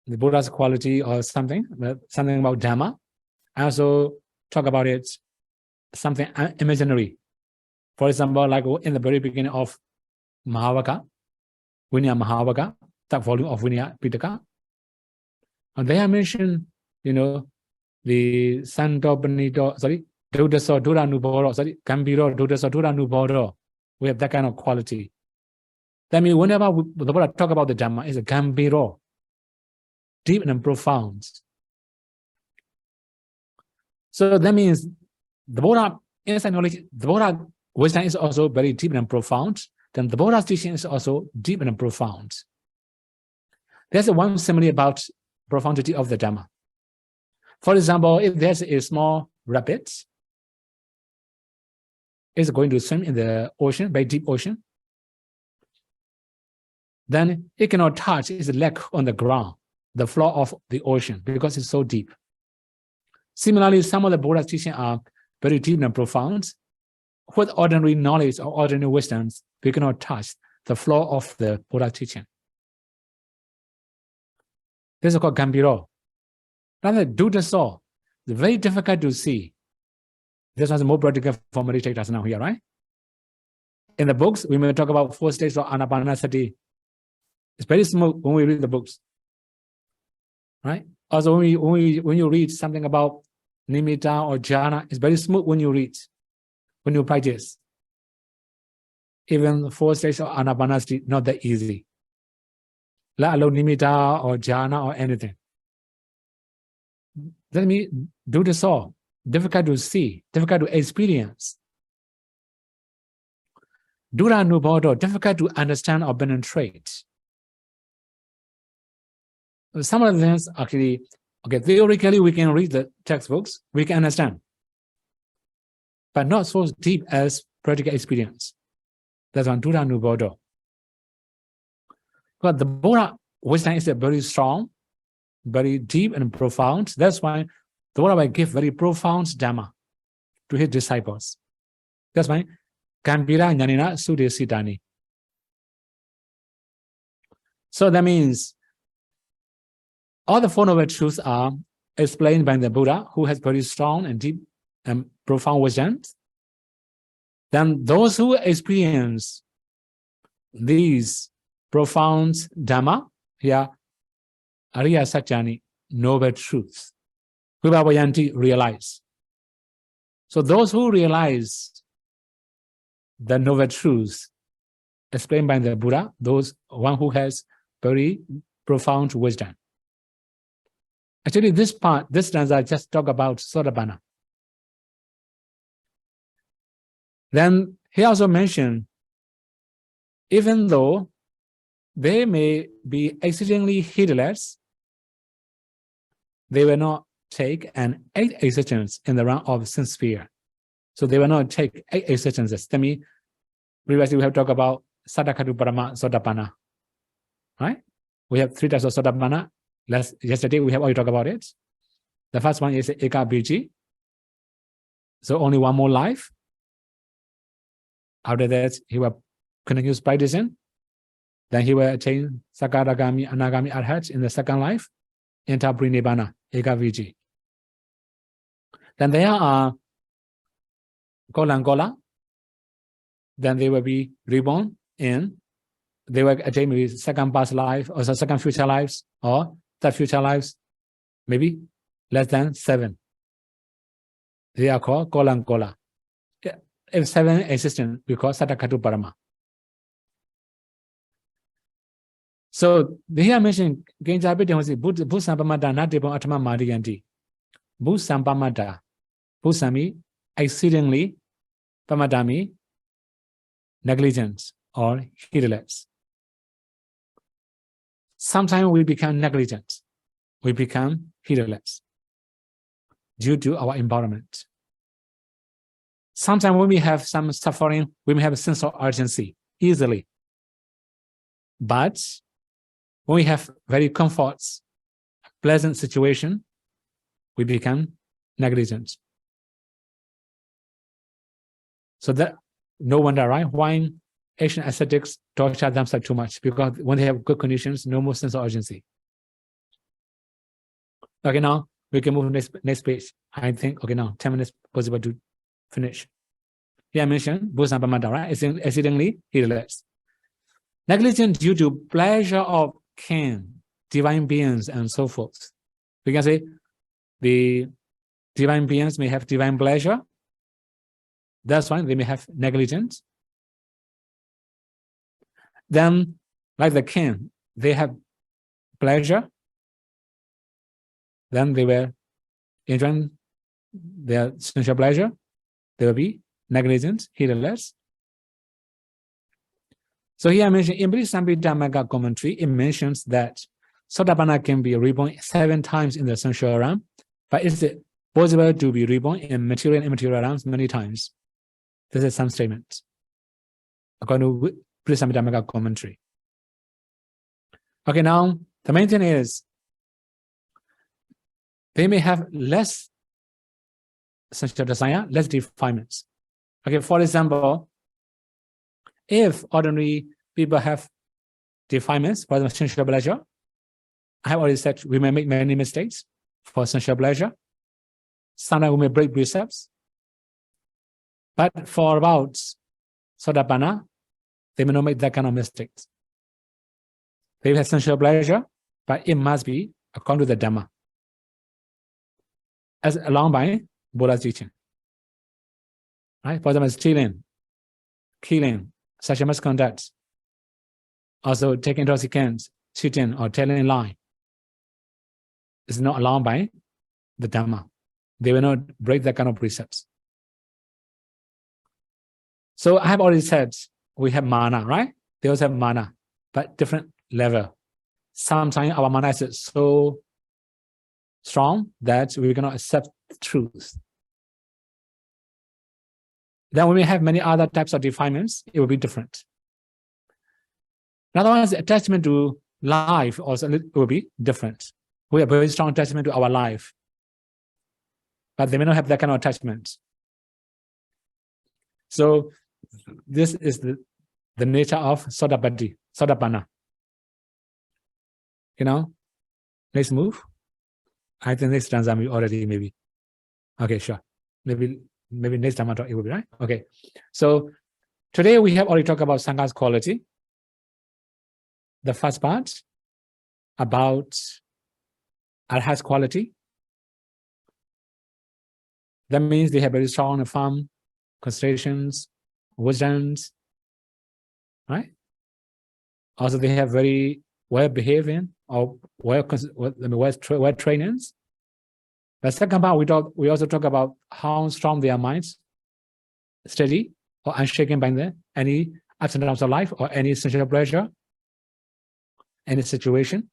the Buddha's quality or something about Dhamma, I also talk about it something imaginary. For example, like in the very beginning of Mahavaka, Vinaya Mahavaka, that volume of Vinaya Pitaka, and they have mentioned, the Santopanito, Dudaso Dura Nuboro, Gambiro, Dudaso Dura Nuboro. We have that kind of quality. That means whenever the Buddha talk about the Dhamma, it's a Gambiro, deep and profound. So that means the Buddha inside knowledge, the Buddha wisdom is also very deep and profound. Then the Buddha's teaching is also deep and profound. There's one simile about profundity of the Dhamma. For example, if there's a small rabbit, it's going to swim in the ocean, very deep ocean, then it cannot touch its leg on the ground, the floor of the ocean, because it's so deep. Similarly, some of the Buddha's teaching are very deep and profound. With ordinary knowledge or ordinary wisdoms, we cannot touch the floor of the Buddha teaching. This is called Gambiro. Rather, do the soul. It's very difficult to see. This was more practical for meditators now here, right? In the books, we may talk about 4 stages of Anapanasati. It's very smooth when we read the books, right? Also, when you read something about Nimitta or Jhana, it's very smooth when you read, when you practice. Even the 4 stages of Anapanasati, not that easy. Let alone Nimitta or Jhana or anything. Let me do the soul. Difficult to see, difficult to experience. Dura Nubodo, difficult to understand or penetrate. Some of the things actually, theoretically we can read the textbooks, we can understand, but not so deep as practical experience. That's one Dura Nubodo. But the Buddha wisdom is very strong, very deep and profound. That's why the Buddha will give very profound Dhamma to his disciples. That's why Gambira Nyanina Sudesitani. So that means all the 4 noble truths are explained by the Buddha, who has very strong and deep and profound wisdom. Then those who experience these profound Dhamma, here, Ariya Satyani, noble truths, Vibhavayanti, realize. So those who realize the novel truths explained by the Buddha, those one who has very profound wisdom. Actually, this stanza just talk about Sotapanna. Then he also mentioned, even though they may be exceedingly heedless, they will not take an 8 existence in the realm of sense sphere. So they will not take 8 existences. That means previously we have talked about Saddhakatu Parama Sotapanna. Right? We have 3 types of Sotapanna. Yesterday we have already talked about it. The first one is Eka Biji. So only one more life. After that, he will continue practicing. Then he will attain Sakaragami, Anagami, Arhat in the second life. Enter Prinibana, Eka Biji. Then there are Gola. Then they will be reborn in, they will attain maybe second past life, or second future lives, or third future lives, maybe less than 7. They are called Gola. If 7 existent, we call Saddhakatu Parama. So here I mentioned Genjabit was Busampamada, not Debon Atama Marianti. Busampamada, Busami, exceedingly, Pamadami, negligence or heedless. Sometimes we become negligent, we become heedless due to our environment. Sometimes when we have some suffering, we may have a sense of urgency easily. But when we have very comforts, pleasant situation, we become negligent. So that no wonder, right? Why Asian ascetics torture themselves too much, because when they have good conditions, no more sense of urgency. Okay, now we can move to next page. I think, okay, now 10 minutes possible to finish. Here I mentioned Busampamada, right? Exceedingly heedless. Negligent due to pleasure of kin, divine beings, and so forth. We can say the divine beings may have divine pleasure. That's why they may have negligence. Then, like the king, they have pleasure. Then they will enjoy their sensual pleasure. They will be negligent, heedless. So here I mentioned in Brihsampitamaka commentary, it mentions that Sotapanna can be reborn 7 times in the sensual realm, but is it possible to be reborn in material and immaterial realms many times? This is some statements according to Brihsampitamaka commentary. Okay, now the main thing is they may have less sensual desire, less defilements. Okay, for example, if ordinary people have defilements for the sensual pleasure, I have already said we may make many mistakes for sensual pleasure. Sometimes we may break precepts. But for about Sotapanna, they may not make that kind of mistakes. They have sensual pleasure, but it must be according to the Dhamma, as along by Buddha's teaching. Right? For example, stealing, killing, such misconduct, also taking intoxicants, cheating, or telling a lie is not allowed by the Dhamma. They will not break that kind of precepts. So I have already said we have mana, right? They also have mana, but different level. Sometimes our mana is so strong that we cannot accept the truth. Then when we have many other types of defilements, it will be different. Another one is attachment to life, also it will be different. We have very strong attachment to our life, but they may not have that kind of attachment. So this is the nature of Sotapanna. You know, let's move. I think next stanza already maybe. Okay, sure. Maybe next time it will be right. Okay. So today we have already talked about Sangha's quality. The first part about Arhat's quality. That means they have very strong and firm concentrations, wisdoms, right? Also, they have very well behaving or well trainings. The second part, we also talk about how strong their minds, steady or unshaken by any ups and downs of life or any sensual pleasure, any situation.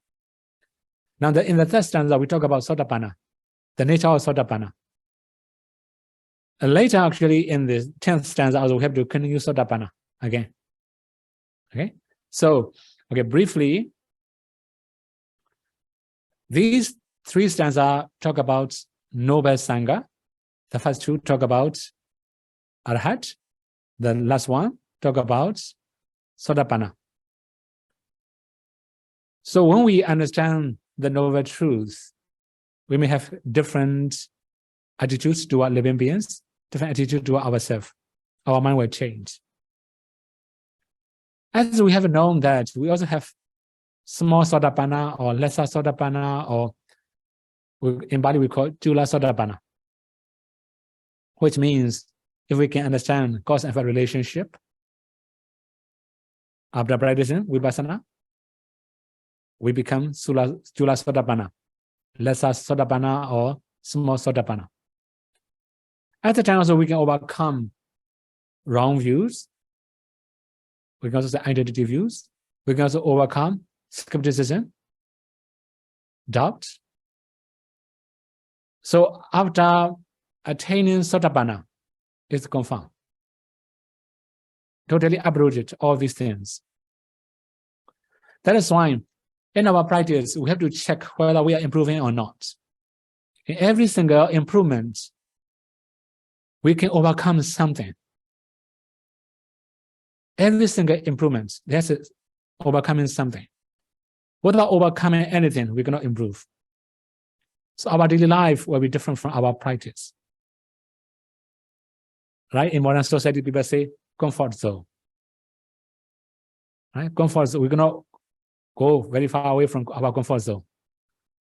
Now, in the third stanza, we talk about Sotapanna, the nature of Sotapanna. Later, actually, in the 10th stanza, also we have to continue Sotapanna again. Okay, so briefly, these three stanzas talk about noble Sangha. The first two talk about Arhat. The last one talk about Sotapanna. So when we understand the noble truth, we may have different attitudes toward living beings, different attitude toward ourselves. Our mind will change. As we have known that we also have small Sotapanna or lesser Sotapanna, or in Bali we call it Chula Sotapanna, which means if we can understand cause and effect relationship after practicing Vipassana, we become Chula Sotapanna, lesser Sotapanna or small Sotapanna. At the time also we can overcome wrong views. We can also say identity views. We can also overcome skepticism, doubt. So after attaining Sotapanna, it's confirmed. Totally uprooted all these things. That is why in our practice, we have to check whether we are improving or not. In every single improvement, we can overcome something. Every single improvement, there's overcoming something. Without overcoming anything, we cannot improve. So our daily life will be different from our practice. Right? In modern society, people say comfort zone. Right? Comfort zone, we cannot go very far away from our comfort zone.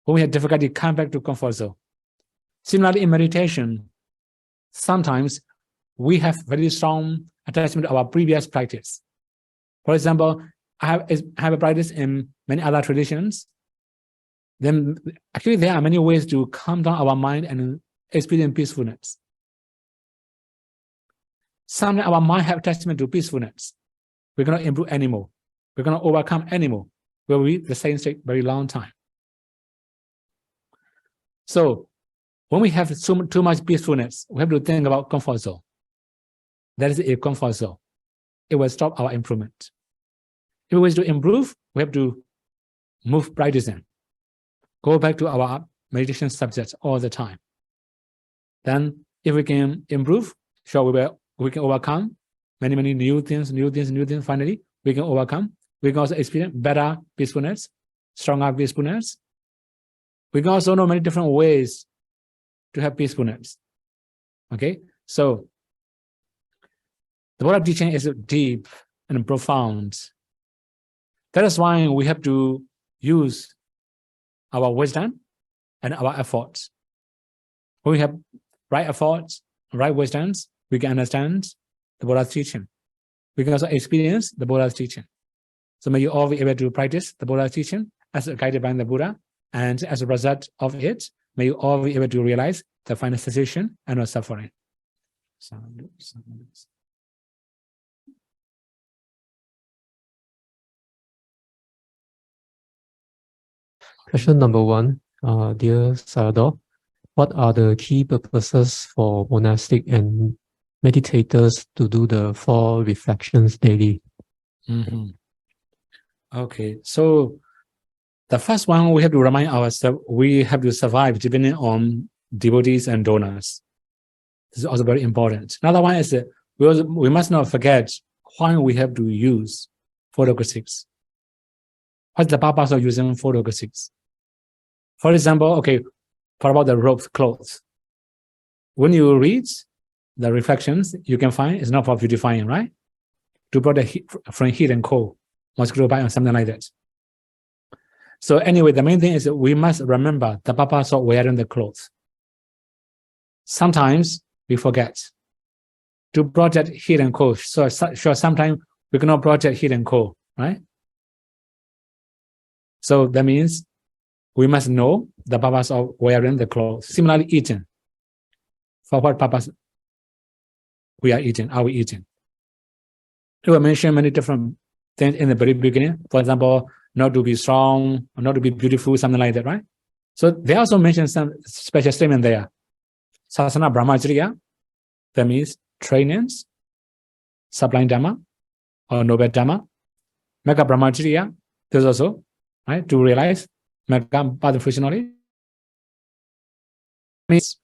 When we have difficulty, come back to comfort zone. Similarly, in meditation, sometimes we have very strong attachment to our previous practice. For example, I have a practice in many other traditions. Then actually there are many ways to calm down our mind and experience peacefulness. Sometimes our mind have attachment to peacefulness. We cannot improve anymore. We cannot overcome anymore. We'll be the same state very long time. So when we have too much peacefulness, we have to think about comfort zone. That is a comfort zone. It will stop our improvement. If we wish to improve, we have to move practicing. Go back to our meditation subjects all the time. Then if we can improve, sure we can overcome many new things. Finally, we can overcome. We can also experience better peacefulness, stronger peacefulness. We can also know many different ways to have peacefulness. Okay, so the Buddha teaching is deep and profound. That is why we have to use our wisdom and our efforts. When we have right efforts, right wisdoms, we can understand the Buddha's teaching. We can also experience the Buddha's teaching. So may you all be able to practice the Buddha's teaching as guided by the Buddha, and as a result of it, may you all be able to realize the final cessation and no suffering. Question number 1, dear Sayadaw, what are the key purposes for monastic and meditators to do the 4 reflections daily? Okay, so the first one, we have to remind ourselves we have to survive depending on devotees and donors. This is also very important. Another one is that we must not forget why we have to use photographics. What's the purpose of using photographics? For example, okay, what about the robe clothes? When you read the reflections, you can find it's not for beautifying, right? To protect from heat and cold, mosquito bite or something like that. So anyway, the main thing is that we must remember the purpose of wearing the clothes. Sometimes we forget to project heat and cold. So sure, sometimes we cannot project heat and cold, right? So that means we must know the purpose of wearing the clothes. Similarly, eating. For what purpose we are eating? Are we eating? We will mention many different things in the very beginning. For example, not to be strong, or not to be beautiful, something like that, right? So they also mention some special statement there. Sasana Brahmacharya, that means trainings, sublime Dhamma, or noble Dhamma. Mega Brahmacharya, there's also, right, to realize Mega Pada functionally means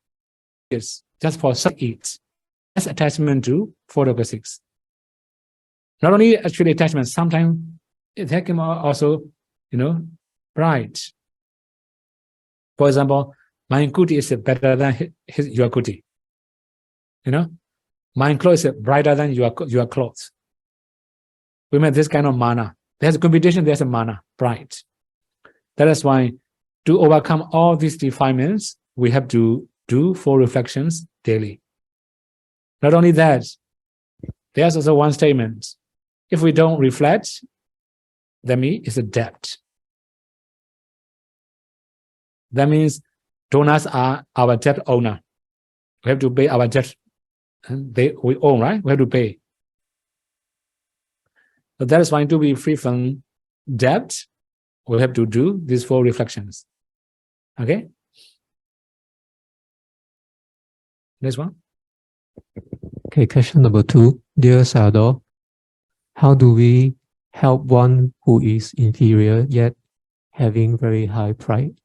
it's just for eat. That's attachment to 4 of the 6. Not only actually attachment, sometimes it can also, pride. For example, my kuti is better than your kuti. My clothes is brighter than your clothes. We met this kind of mana. There's a competition, there's a mana, pride. That is why to overcome all these defilements, we have to do 4 reflections daily. Not only that, there's also one statement. If we don't reflect, that means it's a debt. That means donors are our debt owner. We have to pay our debt. We own, right? We have to pay. So that is why to be free from debt, we have to do these 4 reflections. Okay? Next one. Okay, question number 2. Dear Sayadaw, how do we help one who is inferior yet having very high pride?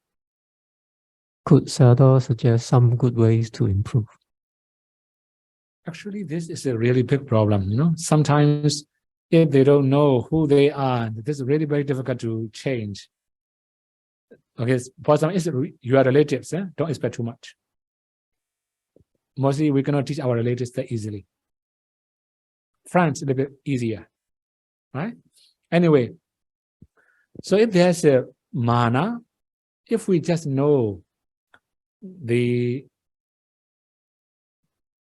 Could Sayadaw suggest some good ways to improve? Actually, this is a really big problem. Sometimes if they don't know who they are, this is really very difficult to change. Okay, for example, if you are relatives, don't expect too much. Mostly we cannot teach our relatives that easily. Friends, a little bit easier, right? Anyway, so if there's a mana, if we just know the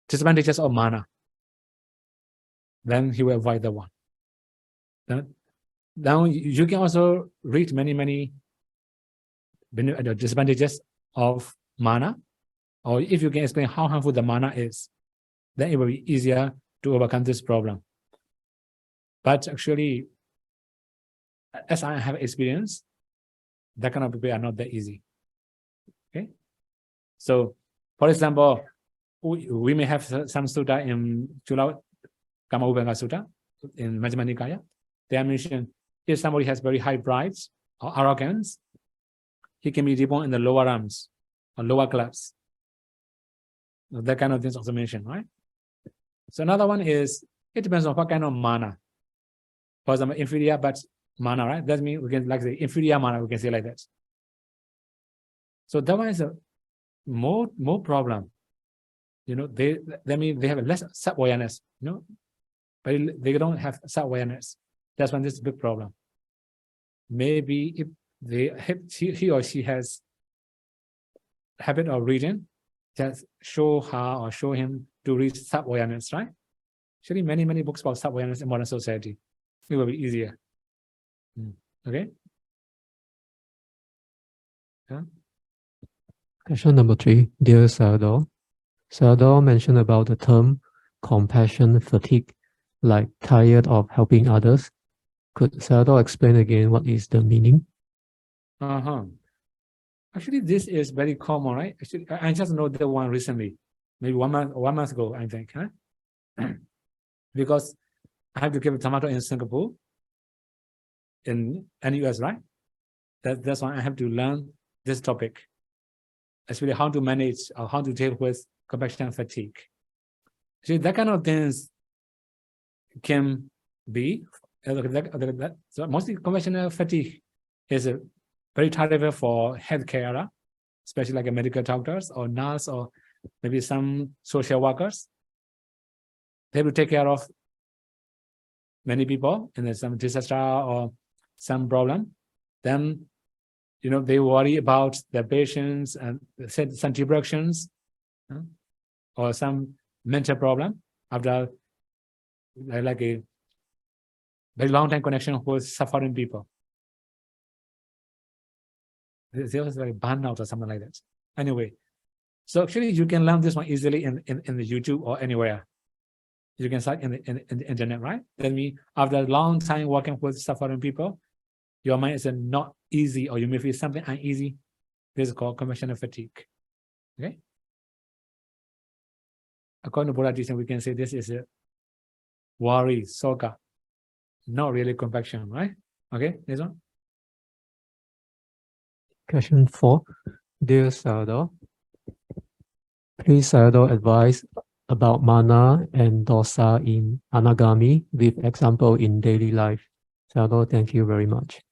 disadvantages of mana, then he will avoid the one. Now you can also read many disadvantages of mana, or if you can explain how harmful the mana is, then it will be easier to overcome this problem. But actually, as I have experience, that kind of people are not that easy. Okay, so for example, we may have some sutta in Chula Kama Ubanga Sutta in Majjhima Nikaya. They are mentioned if somebody has very high pride or arrogance, he can be reborn in the lower realms or lower class. That kind of things also mentioned, right? So another one is it depends on what kind of mana. For example, inferior but mana, right? That means we can like say inferior mana, we can say like that. So that one is a more problem. That means they have a less self-awareness, but they don't have self-awareness. That's when this is a big problem. Maybe if he or she has habit of reading, just show her or show him to read self-awareness, right? Actually, many books about self-awareness in modern society. It will be easier. Okay? Yeah. Question number 3. Dear Sayadaw, Sayadaw mentioned about the term compassion fatigue, like tired of helping others. Could Sayadaw explain again what is the meaning? Actually, this is very common, right? Actually, I just know that one recently, maybe 1 month ago, I think, because I have to give a tomato in Singapore, in US, right? That's why I have to learn this topic. Actually, how to manage or how to deal with compassion fatigue. See, that kind of things can be so mostly compassion fatigue is a very terrible for healthcare, especially like a medical doctors or nurse or maybe some social workers. They have to take care of many people and there's some disaster or some problem. Then they worry about their patients and some depressions or some mental problem, after like a very long time connection with suffering people. There was like burnout or something like that. Anyway, so actually you can learn this one easily in the YouTube or anywhere. You can start in the internet, right? That means after a long time working with suffering people, your mind is not easy, or you may feel something uneasy. This is called conventional fatigue. Okay. According to Buddha teaching, we can say this is a worry, soka, not really compassion, right? Okay, this one. Question 4. Dear Sayadaw, please Sayadaw advise about mana and dosa in anagami with example in daily life. Sayadaw, thank you very much.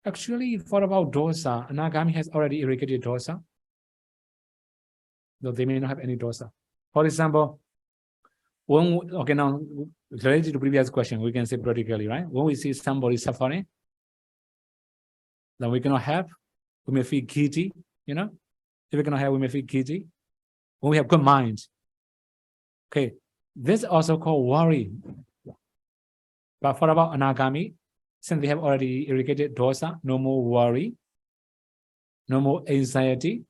Actually, for about dosa, anagami has already eradicated dosa, though they may not have any dosa. For example, okay, now related to previous question, we can say practically, right? When we see somebody suffering, then we cannot help. We may feel guilty, you know. If we cannot help, we may feel guilty. When we have good mind, okay, this is also called worry. But for about anagami, since they have already eradicated dosa, no more worry, no more anxiety,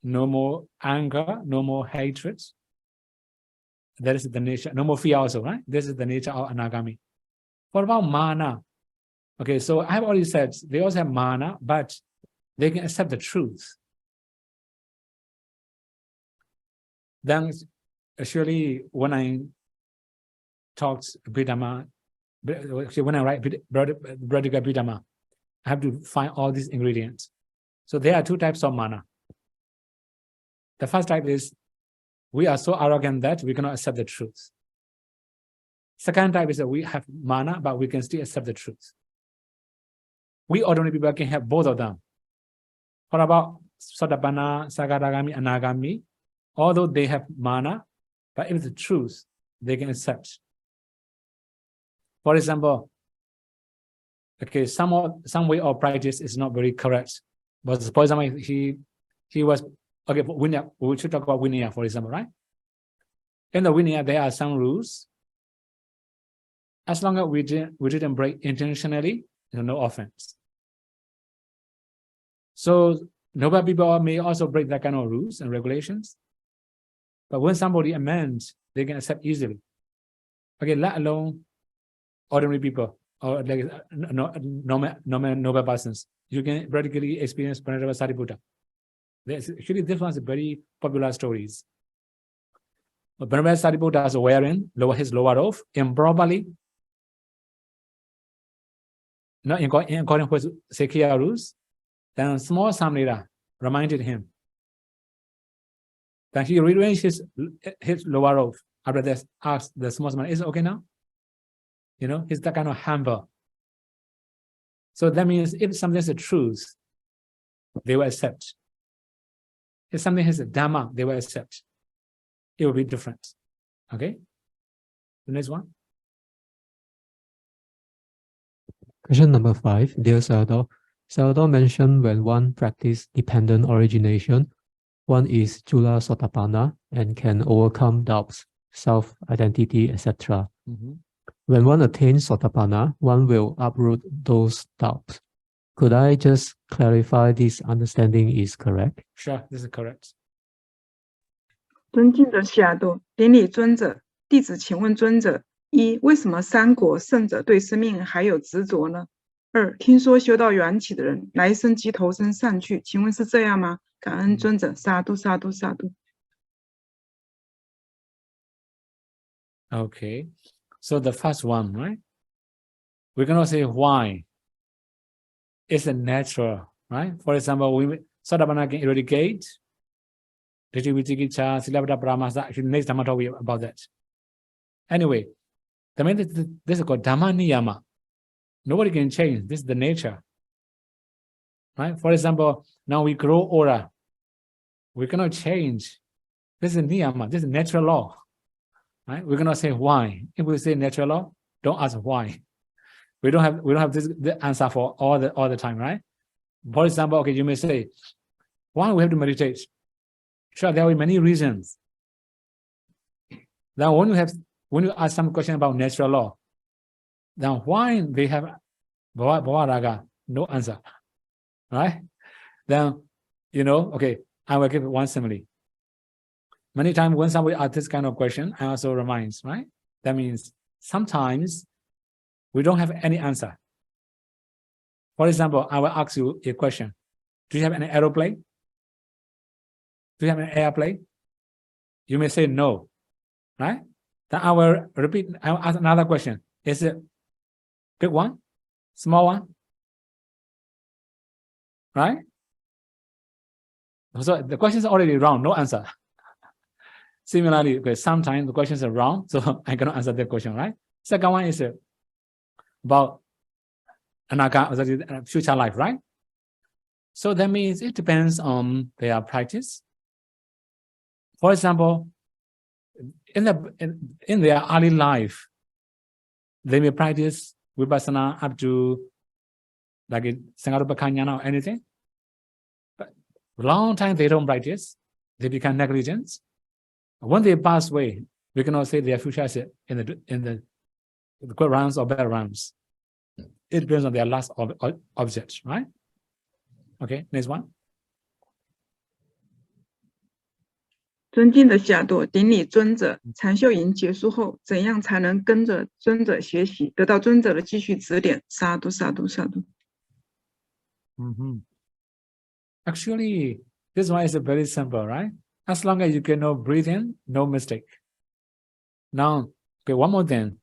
no more anger, no more hatred. That is the nature. No more fear also, right? This is the nature of anagami. What about mana? Okay, so I have already said they also have mana, but they can accept the truth. Then, actually, when I talked Bidama, when I write Bradika Bidama, I have to find all these ingredients. So there are two types of mana. The first type is we are so arrogant that we cannot accept the truth. Second type is that we have mana, but we can still accept the truth. We ordinary people can have both of them. What about Sotapanna, Sakadagami, Anagami? Although they have mana, but if it's the truth, they can accept. For example, okay, some way of practice is not very correct. But for example, he was okay. Vinaya, we should talk about Vinaya, for example, right? In the Vinaya, there are some rules. As long as we didn't break intentionally, no offense. So noble people may also break that kind of rules and regulations. But when somebody amends, they can accept easily. Okay, let alone ordinary people or like noble persons. You can practically experience Venerable Sariputta. Actually, this one's a very popular stories. Venerable Sariputta is wearing his lower robe improperly, not in accordance with Sakya rules. Then small Samnira reminded him. Then he rearranged his lower robe. After that, asked the small Samnira, is it okay now? You know, he's that kind of humble. So that means if something is the truth, they will accept. If something is a Dhamma, they will accept. It will be different. Okay? The next one. Question number 5. Dear Sayadaw, Sayadaw mentioned when one practices dependent origination, one is Jula Sotapanna and can overcome doubts, self-identity, etc. When one attains Sotapanna, one will uproot those doubts. Could I just clarify this understanding is correct? Sure, this is correct. 尊敬的西雅多，顶礼尊者，弟子请问尊者：一、为什么三果圣者对生命还有执着呢？二、听说修到缘起的人来生即投生上去，请问是这样吗？感恩尊者，萨度萨度萨度。Okay, so the first one, right? We cannot say why. It's a natural, right? For example, Sotapanna can eradicate. Actually, next time I'll talk about that. Anyway, this is called Dhamma Niyama. Nobody can change. This is the nature. Right? For example, now we grow older. We cannot change. This is Niyama. This is natural law. Right? We cannot say why. If we say natural law, don't ask why. We don't have the answer for all the time, right? For example, okay, you may say, why we have to meditate? Sure, there are many reasons. Then when you ask some question about natural law, then why they have bhava raga? No answer, right? Then, okay, I will give one simile. Many times when somebody asks this kind of question, I also reminds, right? That means sometimes we don't have any answer. For example, I will ask you a question. Do you have an aeroplane? Do you have an airplane? You may say no, right? Then I will ask another question. Is it big one? Small one? Right? So the question is already wrong, no answer. Similarly, okay, sometimes the questions are wrong, so I cannot answer that question, right? Second one is about anaga, future life, right? So that means it depends on their practice. For example, in their early life, they may practice vipassana up to like Sangarupa or anything. But long time they don't practice, they become negligent. When they pass away, we cannot say their future is in the good rounds or bad rounds. It depends on their last object, right? Okay, next one. 尊敬的夏多，顶礼尊者。禅修营结束后，怎样才能跟着尊者学习，得到尊者的继续指点？萨度萨度萨度。Actually, this one is very simple, right? As long as you can know breathe in, no mistake. Now, okay, one more thing.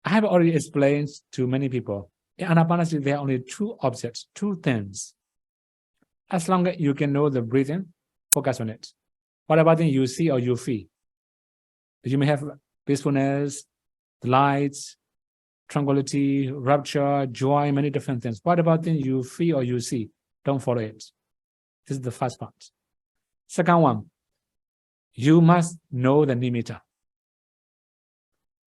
I have already explained to many people. In Anapanasati, there are only two objects, two things. As long as you can know the breathing, focus on it. What about the you see or you feel? You may have peacefulness, delight, tranquility, rapture, joy, many different things. What about the you feel or you see? Don't follow it. This is the first part. Second one, you must know the nimitta.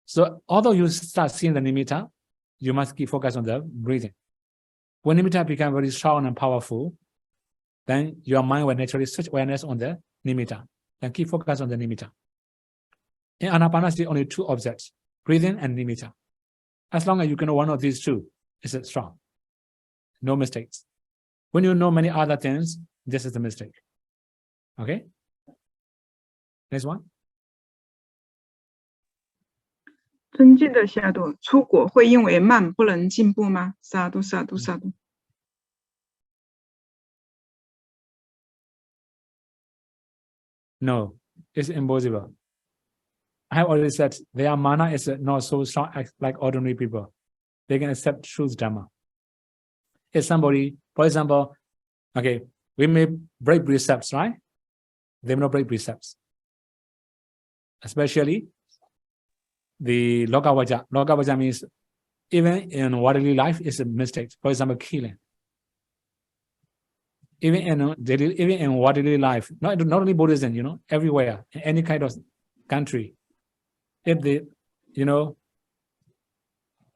So although you start seeing the nimitta, you must keep focus on the breathing. When nimitta become very strong and powerful, then your mind will naturally switch awareness on the nimitta. Then keep focus on the nimitta. In Anapanasati, only two objects, breathing and nimitta. As long as you can know one of these two, it's strong. No mistakes. When you know many other things, this is the mistake. Okay? Next one. 尊敬的夏多，出国会因为慢不能进步吗？萨度萨度萨度。No, it's impossible. I have already said their mana is not so strong like ordinary people. They can accept truth Dhamma. If somebody, for example, okay, we may break precepts, right? They may not break precepts. Especially the Lokavaja. Lokavaja means even in worldly life is a mistake. For example, killing. Even in worldly life, not only Buddhism, everywhere, in any kind of country, if they,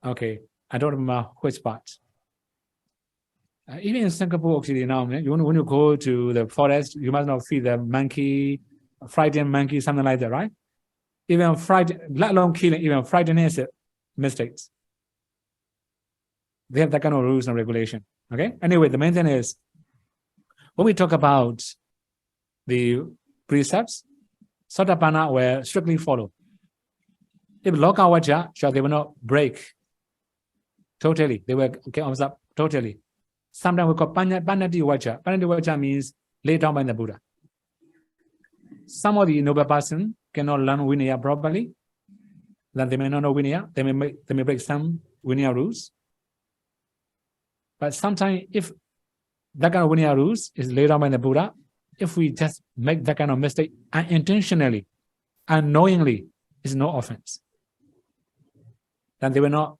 okay, I don't remember which part. Even in Singapore, actually, now, when you go to the forest, you must not feed the monkey, frightened monkey, something like that, right? Even let alone killing, even frightening is mistakes. They have that kind of rules and regulation. Okay. Anyway, the main thing is when we talk about the precepts, Sotapanna will strictly follow. If Lokavaja, they will not break totally. They will observe totally. Sometimes we call Pannati Vaja. Pannati Vaja means laid down by the Buddha. Some of the noble person cannot learn Vinaya properly. Then they may not know Vinaya. They may break some Vinaya rules. But sometimes if that kind of Vinaya rules is laid down by the Buddha, if we just make that kind of mistake unintentionally, unknowingly, it's no offense. Then they will not,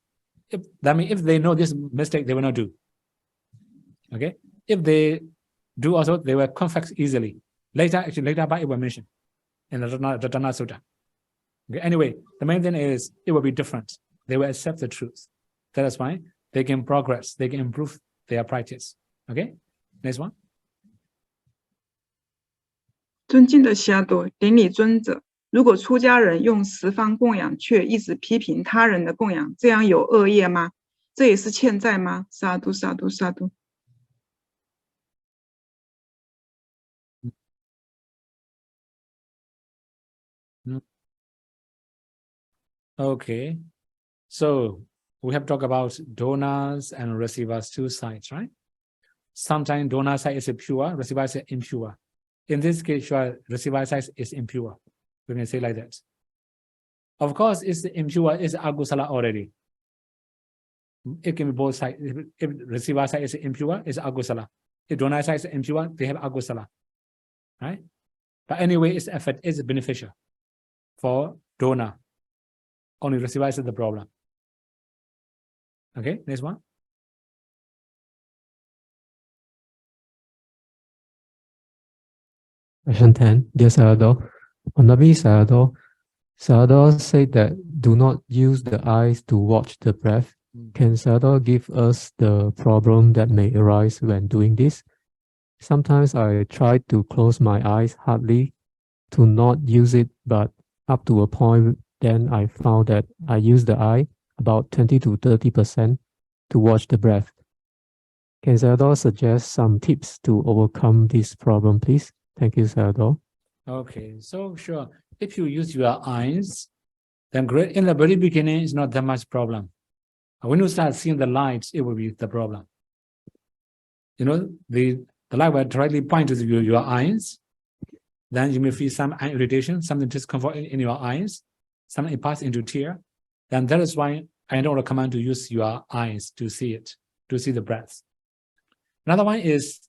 if they know this mistake, they will not do. Okay? If they do also, they will confess easily. Later by it will mention in the Ratanasutta. Okay? Anyway, the main thing is it will be different. They will accept the truth. That is why they can progress, they can improve their practice. Okay? Next one. 尊敬的夏多，顶礼尊者。如果出家人用十方供养，却一直批评他人的供养，这样有恶业吗？这也是欠债吗？萨嘟萨嘟萨嘟。Okay, so we have talked about donors and receivers, two sides, right? Sometimes donor side is pure, receiver side is impure. In this case, sure, receiver side is impure. We can say like that. Of course, it's impure, it's agusala already. It can be both sides. If receiver side is impure, it's agusala. If donor side is impure, they have agusala, right? But anyway, its effect is beneficial for donor. Only receiver is the problem. Okay, next one. Question 10. Dear Sayadaw, Honorable Sayadaw, Sayadaw said that do not use the eyes to watch the breath. Can Sayadaw give us the problem that may arise when doing this? Sometimes I try to close my eyes hardly to not use it, but up to a point, then I found that I use the eye about 20 to 30% to watch the breath. Can Sayadaw suggest some tips to overcome this problem, please? Thank you, Sayadaw. Okay, so sure. If you use your eyes, then great. In the very beginning, it's not that much problem. When you start seeing the lights, it will be the problem. You know, the light will directly point to your eyes. Then you may feel some eye irritation, something discomfort in your eyes, something pass into tear. Then that is why I don't recommend to use your eyes to see it, to see the breath. Another one is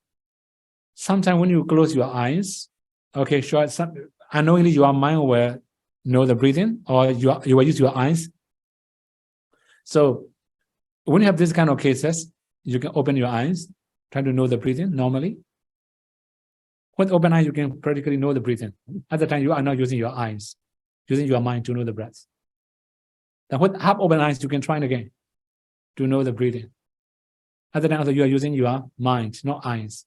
sometimes when you close your eyes, okay, sure, unknowingly your mind will know the breathing, or you will use your eyes. So when you have this kind of cases, you can open your eyes, try to know the breathing normally. With open eyes, you can practically know the breathing. At the time, you are not using your eyes, using your mind to know the breath. Then with half open eyes, you can try it again to know the breathing. At the time, also, you are using your mind, not eyes.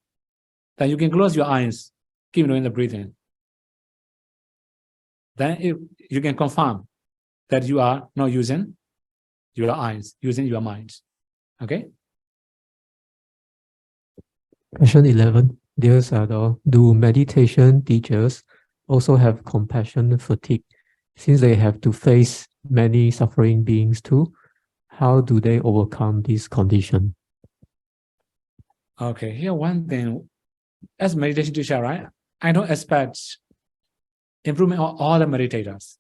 Then you can close your eyes, keep knowing the breathing. Then if you can confirm that you are not using your eyes, using your mind. Okay? Question 11. Dear Sayadaw, do meditation teachers also have compassion fatigue? Since they have to face many suffering beings too, how do they overcome this condition? Okay, here one thing, as meditation teacher, right? I don't expect improvement on all the meditators.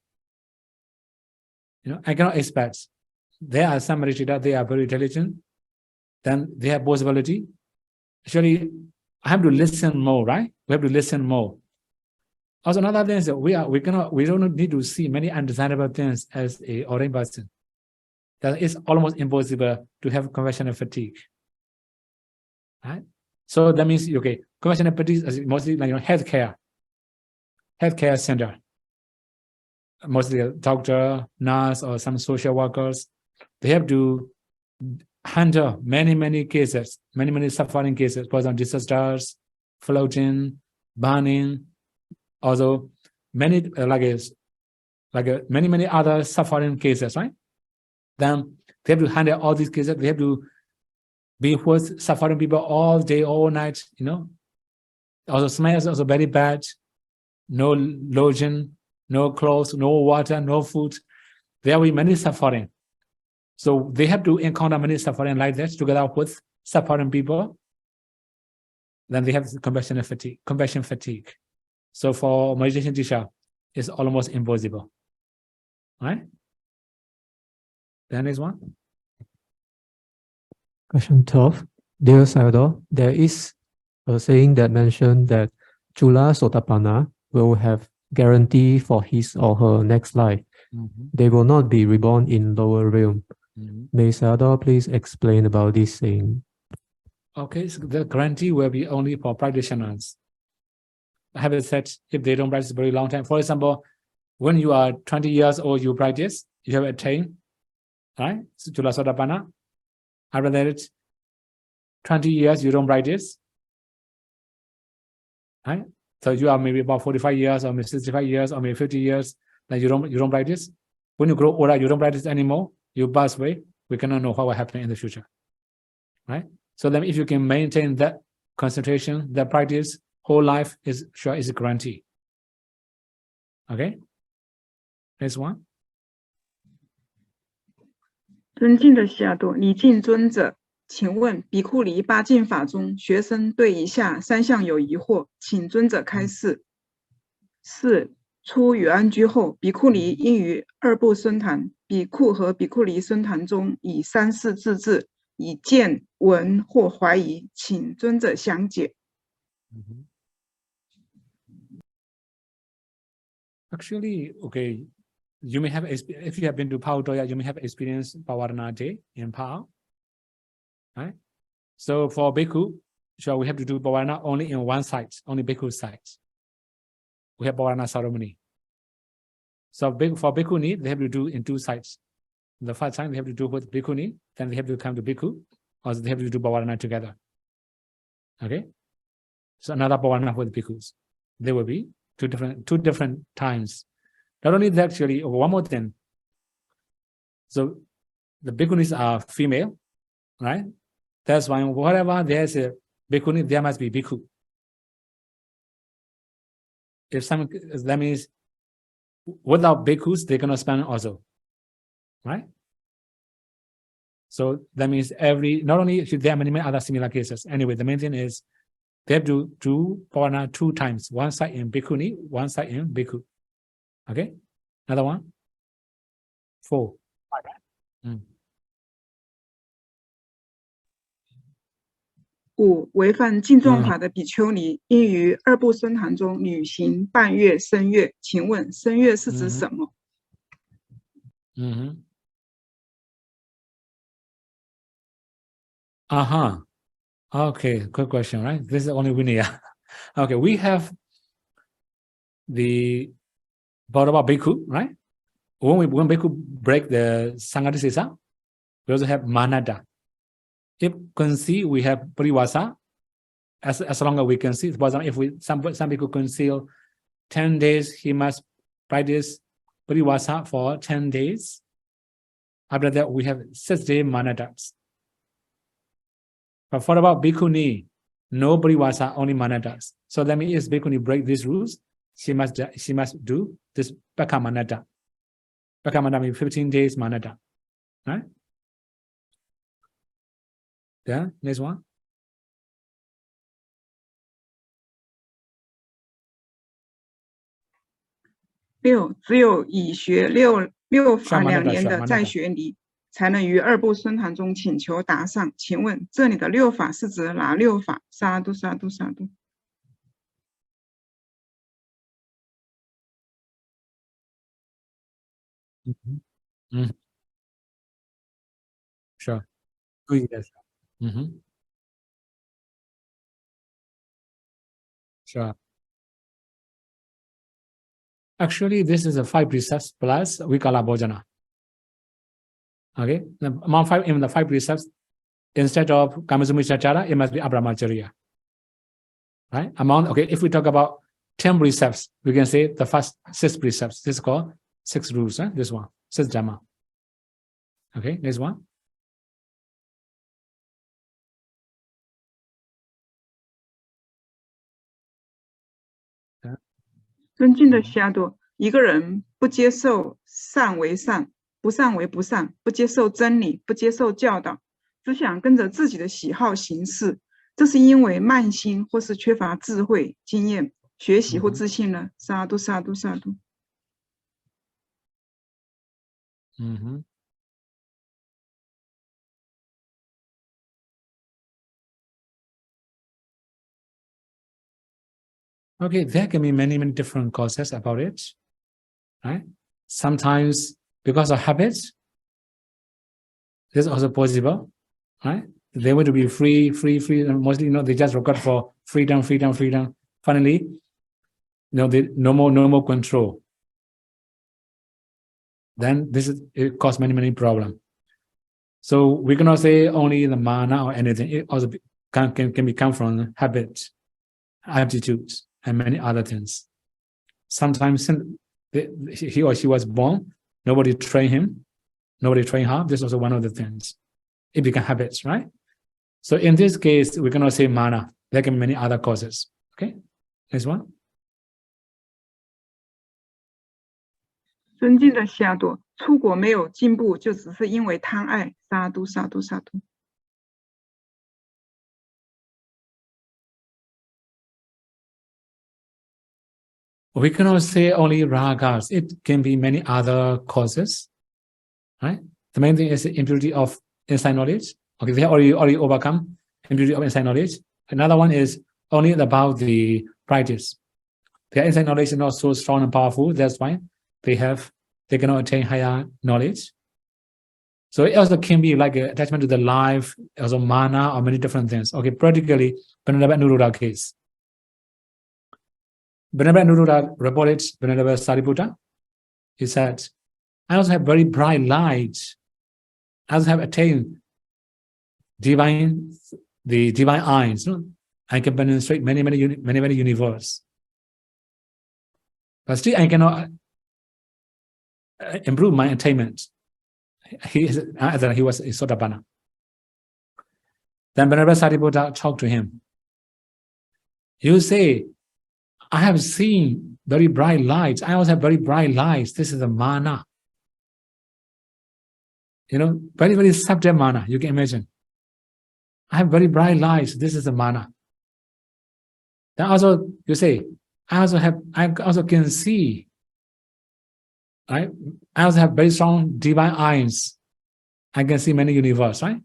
You know, I cannot expect. There are some meditators, they are very intelligent, then they have possibility. Actually, I have to listen more, right? We have to listen more. Also, another thing is that we don't need to see many undesirable things as a ordained person. That it's almost impossible to have compassion fatigue. Right? So that means, okay, compassion fatigue is mostly like healthcare center. Mostly a doctor, nurse, or some social workers. They have to handle many cases, many suffering cases, for example, disasters, flooding, burning, also many many other suffering cases, right? Then they have to handle all these cases. They have to be with suffering people all day, all night, you know. Also, smell is also very bad. No lotion, no clothes, no water, no food. There will be many suffering. So they have to encounter many suffering like that together with suffering people. Then they have compassion fatigue. So for meditation teacher, it's almost impossible. Right? The next one. Question 12. Dear Sayadaw, there is a saying that mentioned that Chula Sotapanna will have guarantee for his or her next life. They will not be reborn in lower realm. May Sayadaw please explain about this saying? Okay, so the guarantee will be only for practitioners. I have said if they don't practice a very long time. For example, when you are 20 years old, you practice, you have attained, right? Chula Sotapanna. After that, 20 years you don't practice, right? So you are maybe about 45 years, or maybe 65 years, or maybe 50 years, like you don't practice. When you grow older, you don't practice anymore, you pass away, we cannot know what will happen in the future. Right? So then if you can maintain that concentration, that practice, whole life is sure is a guarantee. Okay? Next one. 尊敬的西亚多，礼敬尊者，请问比库离八敬法中，学生对以下三项有疑惑，请尊者开示。四、出与安居后，比库离应于二部僧坛，比库和比库离僧坛中以三世自治，以见闻或怀疑，请尊者详解。Actually, okay, you may have, if you have been to Pautoya, you may have experienced Pavarana Day in Pao. Right? So for Bhikkhu, sure, we have to do Pavarana only in one site, only Bhikkhu site. We have Pavarana ceremony. So for Bhikkhuni, they have to do in two sites. The first time they have to do with Bhikkhuni, then they have to come to Bhikkhu, or they have to do Pavarana together. Okay? So another Pavarana with Bhikkhus. There will be two different times. Not only that, actually, one more thing. So the Bhikkhunis are female, right? That's why whatever there's a Bhikkhuni, there must be Bhikkhu. If some, that means without Bhikkhus, they cannot spend also, right? So that means not only there are many other similar cases. Anyway, the main thing is they have to do Pavarana 2 times, one side in Bhikkhuni, one side in Bhikkhu. Okay, another one. 4. 5、违反净宗法的比丘尼，应于二部僧坛中履行半月、声乐。请问声乐是指什么？ Okay, good question, right? This is only Vinaya. Okay, we have the Bhaurava Bhikkhu, right? When Bhikkhu break the Sanghadisesa, we also have Manada. If can see, we have Parivasa. As long as we can see, for example, if some Bhikkhu conceal 10 days, he must practice Parivasa for 10 days. After that, we have 6-day Manadas. But for about Bhikkhuni, no Parivasa, only Manadas. So that means if Bhikkhuni break these rules, she must do this Bhakkamanada. Bhakkamanada means 15 days Manada. Right? Yeah, next one. 6、只有已学六法2年的在学尼，才能于二部僧坛中请求答上。请问这里的6法是指哪6法？沙都沙都沙都。Sure. Yes. Sure. Actually, this is a 5 precepts plus Vikala Bhojana. Okay, among 5, even the 5 precepts, instead of Kamasumichachara, it must be Abramacharya. Right? Okay, if we talk about 10 precepts, we can say the first 6 precepts. This is called 6 rules. This one, 6 Dhamma. Okay, next one. 尊敬的西亚多，一个人不接受善为善，不善为不善，不接受真理，不接受教导，只想跟着自己的喜好行事，这是因为慢心或是缺乏智慧、经验、学习或自信呢？沙都沙都沙都。Okay, there can be many different causes about it, right? Sometimes because of habits, this is also possible, right? They want to be free, and mostly, they just record for freedom. Finally, they no more control. Then it causes many problems. So we cannot say only the mana or anything. It also can come from habits, attitudes. and many other things. Sometimes he or she was born, nobody trained him, nobody trained her. This is also one of the things. It became habits, right? So in this case, we cannot say mana. There can be many other causes. Okay, next one. 尊敬的夏朵，出国没有进步，就只是因为贪爱。萨都萨都萨都。We cannot say only ragas. It can be many other causes, right? The main thing is the impurity of inside knowledge. Okay, they have already overcome impurity of inside knowledge. Another one is only about the practice. Their inside knowledge is not so strong and powerful. That's why they cannot attain higher knowledge. So it also can be like an attachment to the life, also mana, or many different things. Okay, practically, Venerable Anuruddha case. Venerable Anuruddha reported Venerable Sariputta. He said, I also have very bright light. I also have attained the divine eyes. No? I can penetrate many universe. But still I cannot improve my attainment. He was a Sotapanna. Then Venerable Sariputta talked to him. You say, I have seen very bright lights. I also have very bright lights. This is a mana. You know, very subtle mana. You can imagine. I have very bright lights. This is a mana. Then also you say, I also can see. Right? I also have very strong divine eyes. I can see many universe, right?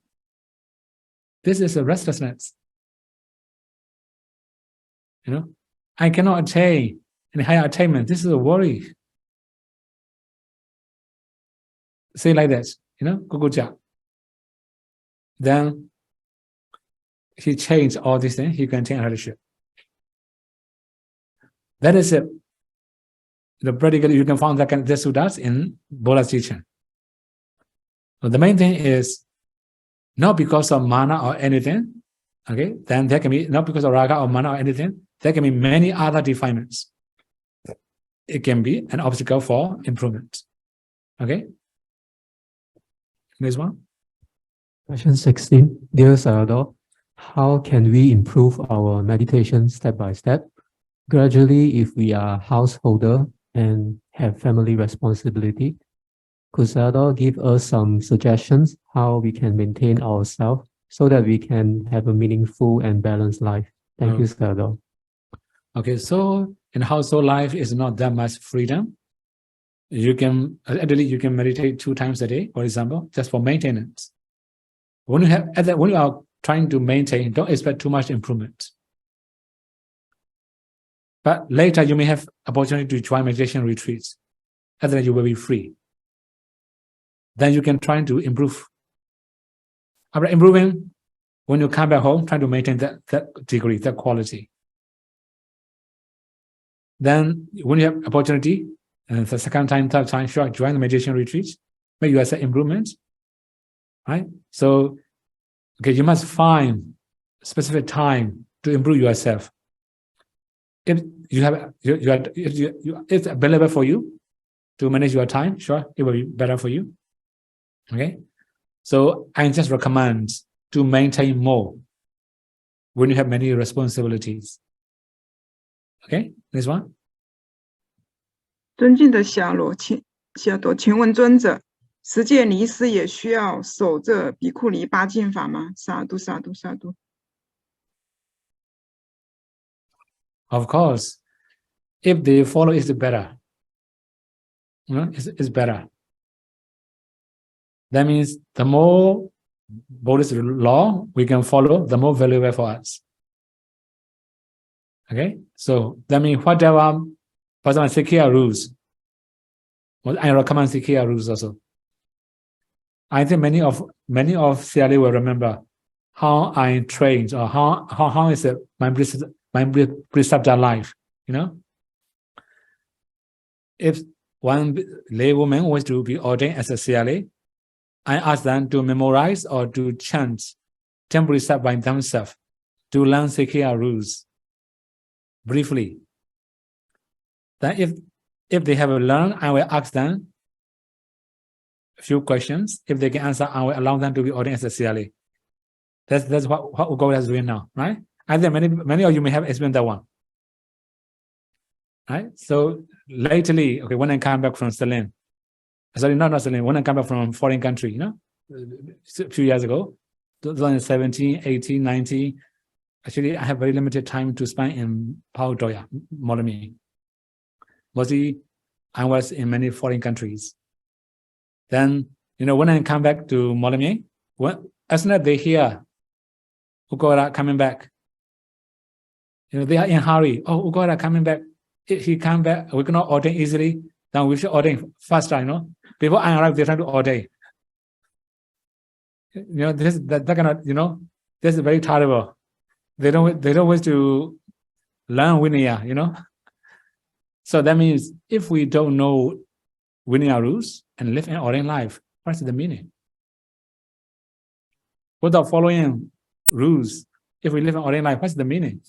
This is a restlessness. You know, I cannot attain any higher attainment. This is a worry. Say like that, you know, Gogoja. Then he changed all these things. He can attain leadership. That is it. Practically, you can find that kind of suttas in Buddha's teaching. So the main thing is not because of mana or anything. Okay, then there can be not because of raga or mana or anything. There can be many other defilements. It can be an obstacle for improvement. Okay. Next one. Question 16. Dear Sayadaw, how can we improve our meditation step by step? Gradually, if we are householder and have family responsibility, could Sayadaw give us some suggestions how we can maintain ourselves so that we can have a meaningful and balanced life? Thank you, Sayadaw. Okay, so in household life is not that much freedom. You can meditate 2 times a day, for example, just for maintenance. When you are trying to maintain, don't expect too much improvement. But later you may have opportunity to join meditation retreats. And then you will be free. Then you can try to improve. After improving, when you come back home, try to maintain that degree, that quality. Then when you have opportunity, and the second time, third time, sure, join the meditation retreats, make yourself improvement. Right? So, okay, you must find specific time to improve yourself. If you have, it's available for you to manage your time, sure, it will be better for you. Okay? So I just recommend to maintain more when you have many responsibilities. Okay, next one. 尊敬的夏朵，请问尊者，持戒尼师也需要守着比库尼8禁法吗？萨度萨度萨度。Of course, if they follow, it's better. You know, it's better. That means the more Buddhist law we can follow, the more valuable for us. Okay, so that means whatever, for example, Sikhiya rules. Well, I recommend Sikhiya rules also. I think many of CLA will remember how I trained or how is it my preceptor life. You know, if one lay woman was to be ordained as a CLA, I ask them to memorize or to chant 10 precepts by themselves to learn Sikhiya rules briefly. Then if they have learned, I will ask them a few questions. If they can answer, I will allow them to be ordained as a CLA. That's what Kovida is doing now, right? I think many of you may have experienced that one. Right? So lately, okay, when I come back from Celine, sorry, not Celine, when I come back from foreign country, you know, a few years ago, 2017, 18, 19, actually I have very limited time to spend in Paotoya, Molomie. Mostly I was in many foreign countries. Then, you know, when I come back to Molomie, as soon as they hear Kovida coming back, you know, they are in a hurry. Oh, Kovida coming back. If he come back, we cannot ordain easily. Then we should ordain faster, you know. Before I arrive, they're trying to ordain. You know, that kind of, you know, this is very terrible. They don't wish to learn Vinaya, you know. So that means if we don't know Vinaya rules and live an ordained life, what's the meaning? Without following rules, if we live an ordained life, what's the meaning?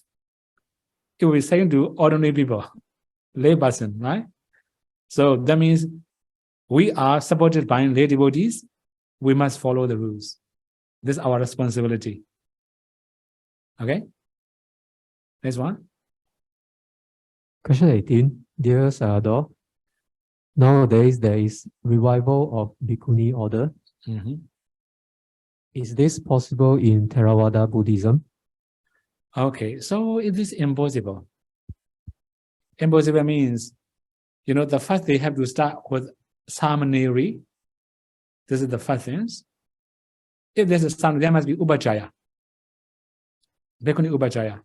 It will be saying to ordinary people, lay person, right? So that means we are supported by lay devotees. We must follow the rules. This is our responsibility. Okay? Next one. Question 18. Dear Sayadaw, nowadays there is revival of Bhikkhuni order. Is this possible in Theravada Buddhism? Okay, so it is impossible. Impossible means, you know, the first they have to start with seminary. This is the first thing. If there's a seminary, there must be Upachaya. Bhikkhuni Upachaya.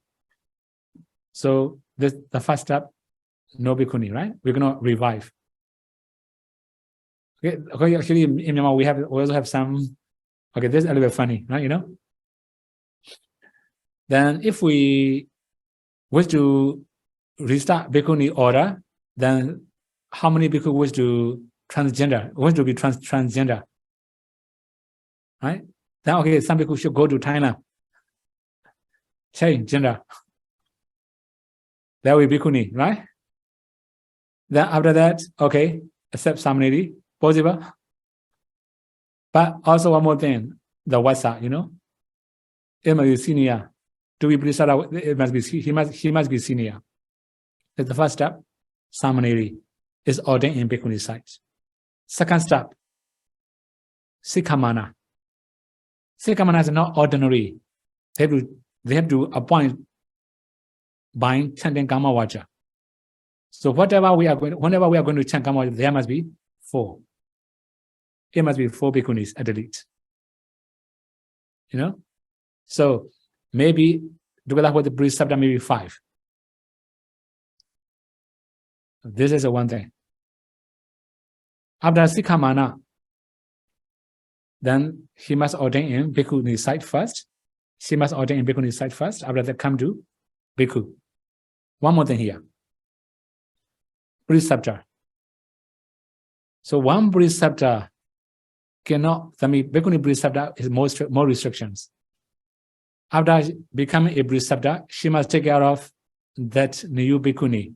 So this the first step, no Bhikkhuni, right? We're gonna revive. Okay, actually in Myanmar we also have some. Okay, this is a little bit funny, right? You know. Then if we wish to restart Bhikkhuni order, then how many bhikkhu wish to be transgender? Right? Then okay, some bhikkhu should go to Thailand. Change gender. That will be Bhikkhuni, right? Then after that, okay, accept Samaneri, possible. But also one more thing, the Vasa, you know, it must be senior. To be Bodhisattva, it must be he must be senior. That's the first step. Samaneri is ordained in Bhikkhuni site. Second step, Sikhamana. Sikhamana is not ordinary. They have to appoint by chanting Kama Vacha. So whenever we are going to chant Kama Vacha, there must be 4. It must be 4 Bhikkhunis at the least. You know? So maybe together with the Bodhisattva, maybe 5. This is the one thing. After Sikhamana, then he must ordain in Bhikkhuni site first. She must ordain in Bhikkhuni site first. After that, come to Bhikkhu. One more thing here. Bodhisattva. So one Bodhisattva cannot, Bhikkhuni Bodhisattva is more restrictions. After becoming a Bodhisattva, she must take care of that new Bhikkhuni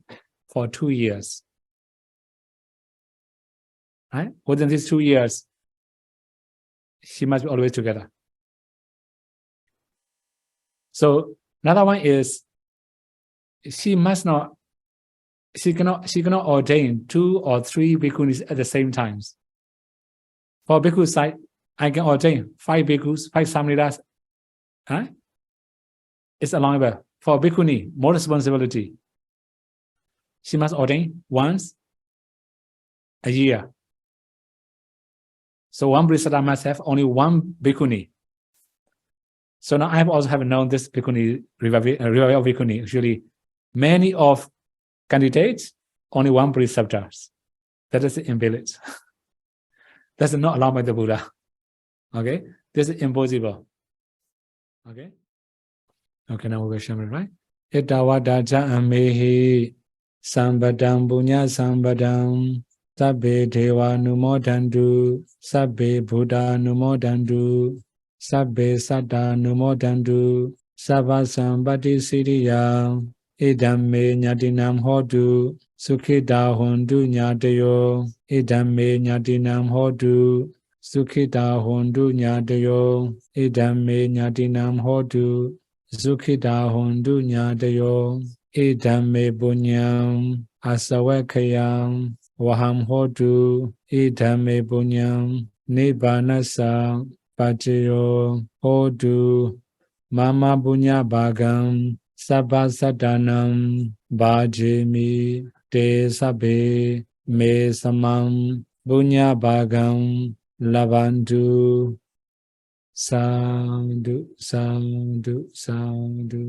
for 2 years. Right? Within these 2 years, she must be always together. So another one is she cannot ordain 2 or 3 bhikkhunis at the same times. For bhikkhu side, I can ordain 5 bhikkhus, 5 samaneras. Right? It's allowable. For bhikkhuni, more responsibility. She must ordain once a year. So one Bodhisattva must have only 1 bhikkhuni. So now I also have known this bhikkhuni, revival of bhikkhuni. Actually, many of candidates, only 1 Bodhisattva. That is invalid. That's not allowed by the Buddha. Okay? This is impossible. Okay? Okay, now we will share it, right? Itawadaja amehi sambadam punya sambadam sabbe deva numodandu sabbe buddha numodandu sabbe satta numodandu sabba sambati siriya idam me nyatinam hodu Sukhita hondu nyatayo idame nyatinam hodu. Sukhita hondu nyatayo idame nyatinam hodu. Sukhita hondu nyatayo idame bunyam asawakayam waham hodu idame bunyam nibbanasa pachayo hodu mama bunya bhagam sabba sadanam bhajemi te sabbe me samam bunya bhagam labantu sadhu sadhu sadhu